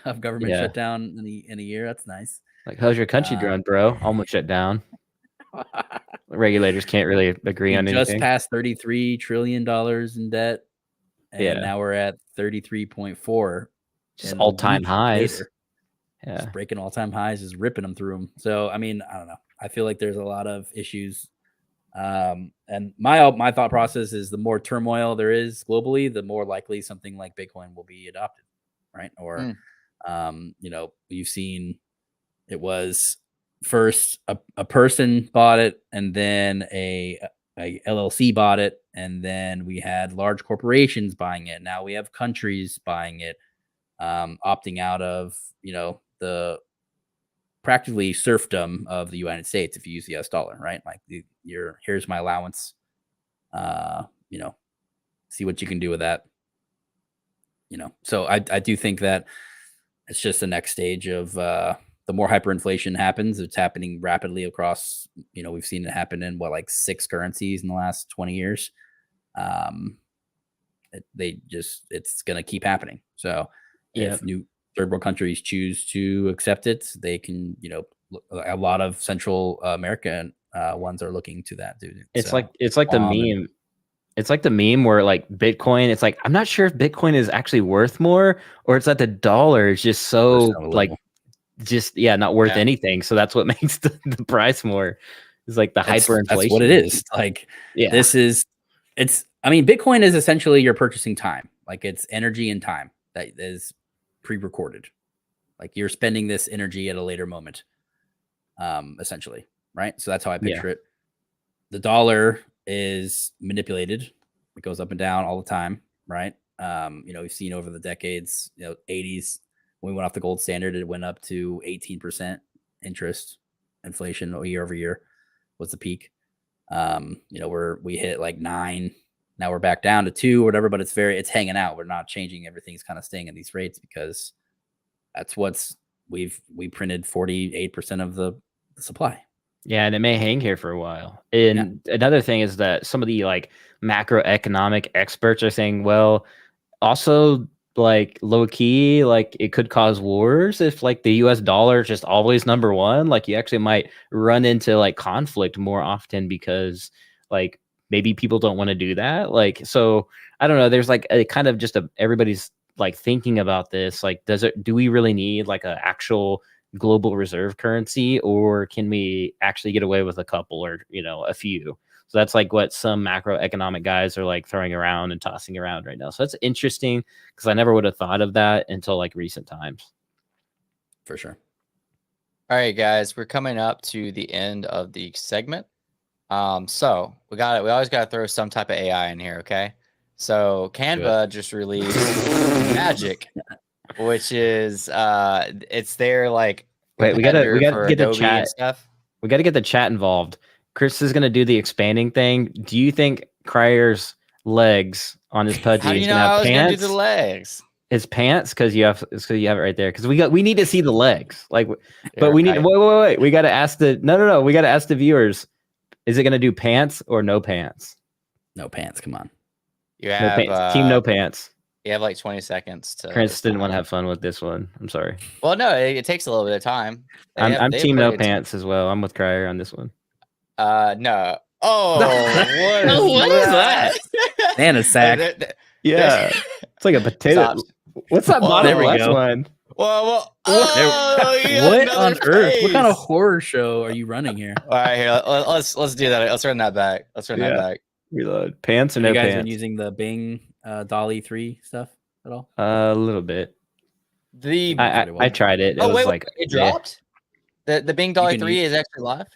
of government shutdown in a year. That's nice. Like, how's your country doing, bro? Almost shut down. Regulators can't really agree on anything. Just passed $33 trillion in debt. And now we're at 33.4. Just all-time highs. Later, just breaking all-time highs, is ripping them through them. So, I don't know. I feel like there's a lot of issues. And my thought process is the more turmoil there is globally, the more likely something like Bitcoin will be adopted, right? Or, you've seen it was first a person bought it, and then a LLC bought it, and then we had large corporations buying it. Now we have countries buying it, opting out of the practically serfdom of the United States if you use the US dollar, right? Like, here's my allowance. See what you can do with that. So I do think that it's just the next stage of the more hyperinflation happens. It's happening rapidly across, we've seen it happen in 6 currencies in the last 20 years. It's going to keep happening. So if new third world countries choose to accept it, they can, a lot of Central American ones are looking to that, dude. It's like the meme. It's like the meme where like Bitcoin, it's like, I'm not sure if Bitcoin is actually worth more, or it's that the dollar is just so not worth anything. So that's what makes the price more. It's like the hyperinflation. That's what it is. Like, Bitcoin is essentially you're purchasing time. Like, it's energy and time that is pre-recorded. Like, you're spending this energy at a later moment, essentially, right? So that's how I picture it. The dollar is manipulated. It goes up and down all the time, right? We've seen over the decades, 80s, when we went off the gold standard, it went up to 18% interest inflation year over year was the peak. We hit like 9. Now we're back down to 2 or whatever, but it's hanging out. We're not changing. Everything's kind of staying at these rates because that's we printed 48% of the supply. Yeah, and it may hang here for a while. And another thing is that some of the macroeconomic experts are saying, well, also low key, it could cause wars if the US dollar is just always number one. You actually might run into conflict more often because maybe people don't want to do that. So I don't know. There's a kind of just everybody's like thinking about this, like, do we really need like an actual global reserve currency, or can we actually get away with a couple or, a few? So that's like what some macroeconomic guys are like throwing around and tossing around right now. So that's interesting because I never would have thought of that until like recent times. For sure. All right, guys, we're coming up to the end of the segment. So we always got to throw some type of AI in here. Okay. So Canva just released Magic, which is it's their like wait, we gotta get Adobe the chat and stuff. We got to get the chat involved. Chris is gonna do the expanding thing. Do you think Crier's legs on his pudgy How do you is know gonna I have was pants? gonna do the legs? His pants, because you have it right there. Because we need to see the legs. Like, but we need right. wait. We got to ask the no. We got to ask the viewers. Is it gonna do pants or no pants? No pants. Come on. You have no pants. Team no pants. You have like 20 seconds to. Chris didn't want to have fun with this one. I'm sorry. Well, no, it takes a little bit of time. I'm team no pants as well. I'm with Crier on this one. No. Oh, what is that? And a sack. Yeah, it's like a potato. What's that bottom left one? Well. What on earth? What kind of horror show are you running here? All right, here. Let's do that. Let's run that back. That back. Reload. Pants or no pants? You guys pants? been using the Bing DALL-E 3 stuff at all? A little bit. I tried it. Oh, wait, it dropped? The Bing DALL-E 3 is actually live?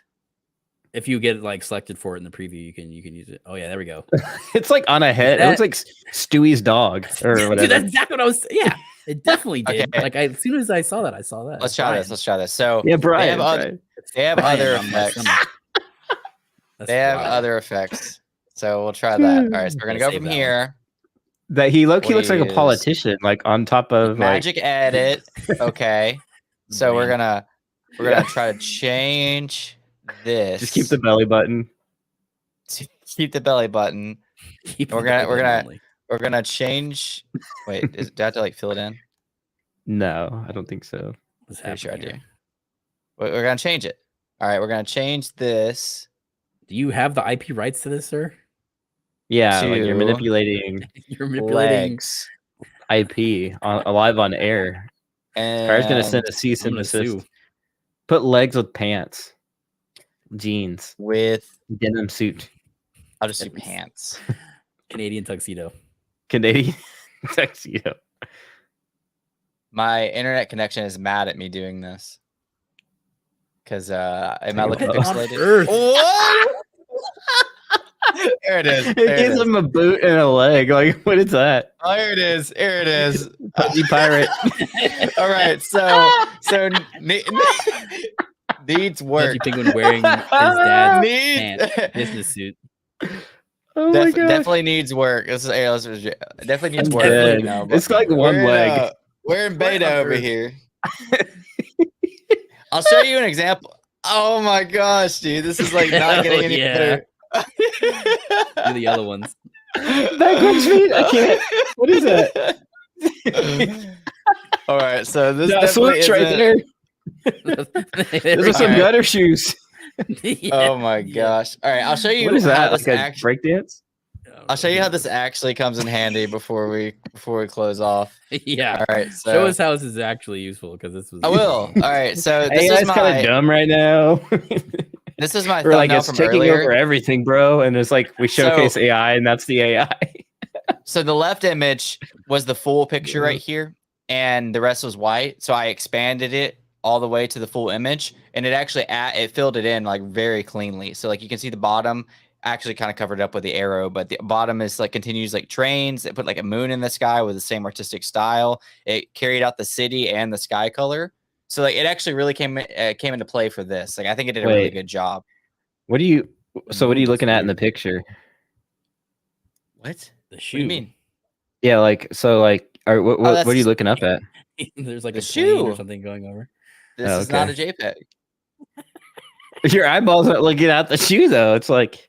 If you get like selected for it in the preview, you can use it. Oh yeah, there we go. It's like on a head. It looks like Stewie's dog or whatever. Dude, that's exactly what I was. Yeah, it definitely did. Okay. Like as soon as I saw that, I saw that. Let's try this. So yeah, Brian. They have other effects. They have other effects. So we'll try that. All right, so we're gonna go from here. That he looks like a politician, like on top of Magic edit. Okay, so we're gonna try to change this. Just keep the belly button. Keep the belly button. We're gonna change. Wait, do I have to like fill it in? No, I don't think so. Pretty sure I do. We're gonna change it. All right, we're gonna change this. Do you have the IP rights to this, sir? Yeah, like you're manipulating. Legs. IP live on air. And Crier's gonna send a cease and desist. Put legs with pants. Jeans with denim suit. I'll just do pants. Canadian tuxedo. My internet connection is mad at me doing this. Because am I looking pixelated? What? There it is. It gives him a boot and a leg. Like, what is that? Oh, here it is. Pudgy pirate. All right, so needs work. Penguin wearing his dad's pants, business suit. Oh my God. Definitely needs work. Definitely needs work. It's like one leg. We're in beta over here. I'll show you an example. Oh my gosh, dude. This is like not getting any better. Do the yellow ones. Backwards feet? I can't. What is that? All right, so this definitely SWOOSH right there. Those are some gutter shoes. Oh my gosh. All right, I'll show you. What is that? Like a breakdance? I'll show you how this actually comes in handy before we close off. Yeah. All right. So show us how this is actually useful because this was. I will. All right. So this is kind of dumb right now. This is my thumbnail like it's from taking earlier. Over everything, bro. And it's like we showcase AI, and that's the AI. So the left image was the full picture right here, and the rest was white. So I expanded it all the way to the full image, and it actually it filled it in like very cleanly. So like you can see the bottom actually kind of covered up with the arrow, but the bottom is like continues like trains. It put like a moon in the sky with the same artistic style. It carried out the city and the sky color. So like it actually really came into play for this. Like I think it did a really good job. What are you looking at in the picture? What? The shoe. What do you mean? Yeah, like so like what are you looking up at? There's like the a shoe or something going over. This is not a JPEG. Your eyeballs are looking at the shoe though. It's like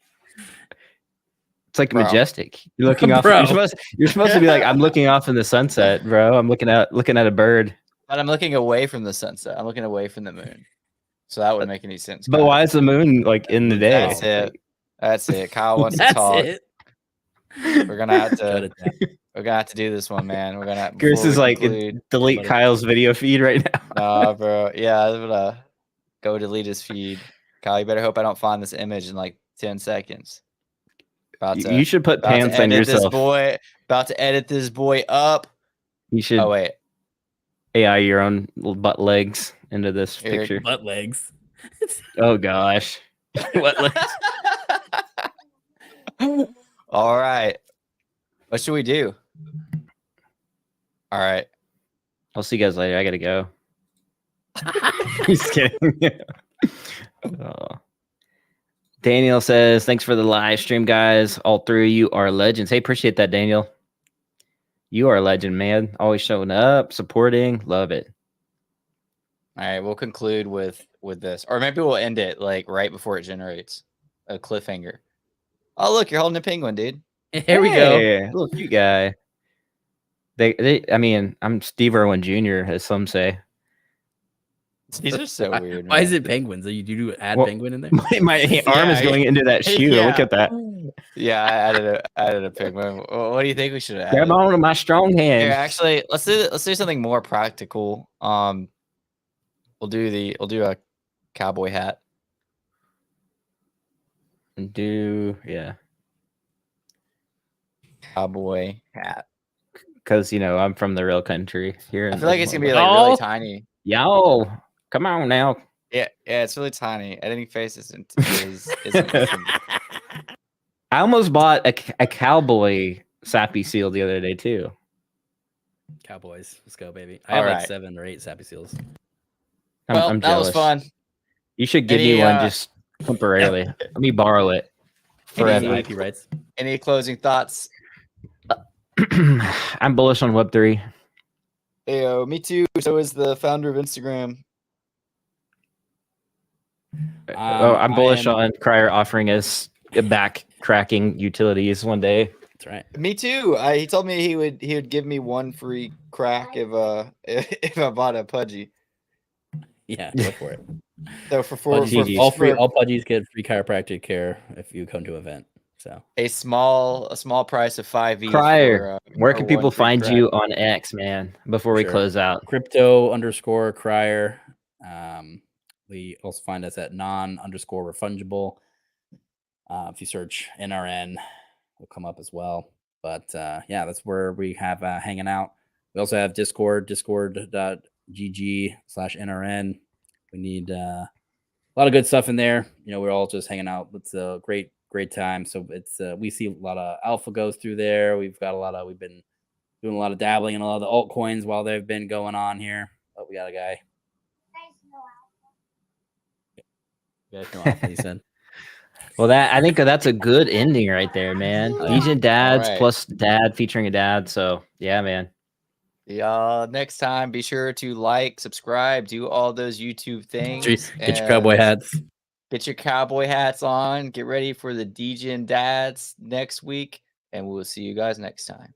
majestic. You're looking off. You're supposed to be like, I'm looking off in the sunset, bro. I'm looking at a bird. But I'm looking away from the sunset. I'm looking away from the moon. So that wouldn't make any sense. But why is the moon like in the day? That's it. Kyle wants to talk. We're gonna have to. We're gonna have to do this one, man. We're gonna. Chris is like, delete Kyle's video feed right now. Nah, bro. Yeah, I'm gonna go delete his feed. Kyle, you better hope I don't find this image in like 10 seconds. You should put pants on yourself. About to edit this boy up. You should. Oh wait. AI your own butt legs into this picture. Butt legs. Oh gosh. What legs? All right. What should we do? All right. I'll see you guys later. I gotta go. Just kidding. Daniel says, thanks for the live stream, guys. All three of you are legends. Hey, appreciate that, Daniel. You are a legend, man. Always showing up, supporting. Love it. All right, we'll conclude with this. Or maybe we'll end it like right before it generates a cliffhanger. Oh, look, you're holding a penguin, dude. Here we go. Little cute guy. I mean, I'm Steve Irwin Jr., as some say. These are so weird. Why is it penguins? You do add penguin in there? My arm is going into that shoe. Yeah. Look at that. Yeah, I added a penguin. What do you think we should add? Grab on with my strong hand. Here, actually, let's do something more practical. We'll do a cowboy hat. Cowboy hat. Because I'm from the real country here. I feel like it's gonna be like really tiny. Yo, come on now. Yeah, it's really tiny. Editing face isn't. I almost bought a cowboy sappy seal the other day too. Cowboys, let's go, baby. I have like 7 or 8 sappy seals. I'm jealous. That was fun. You should give me one just temporarily. Let me borrow it forever. IP rights. Any closing thoughts? I'm bullish on Web3. Hey, me too. So is the founder of Instagram. I'm bullish on Crier offering us back cracking utilities one day. That's right. Me too. He told me he would give me one free crack if I bought a Pudgy. Yeah, go for it. So all Pudgies get free chiropractic care if you come to an event. So a small price of 5 ETH. Crier, where can people find you on X, man? Before we close out, crypto_crier. We also find us at non_refundable. If you search NRN, will come up as well. But yeah, that's where we have hanging out. We also have discord.gg/NRN. We need a lot of good stuff in there. We're all just hanging out. It's a great time. So it's we see a lot of alpha goes through there. We've been doing a lot of dabbling in a lot of the altcoins while they've been going on here. But we got a guy. You guys know alpha, he said. Well, I think that's a good ending right there, man. Legion dads plus dad featuring a dad. So yeah, man. Yeah. Next time, be sure to like, subscribe, do all those YouTube things. Get your cowboy hats. Get your cowboy hats on. Get ready for the Degen dads next week, and we'll see you guys next time.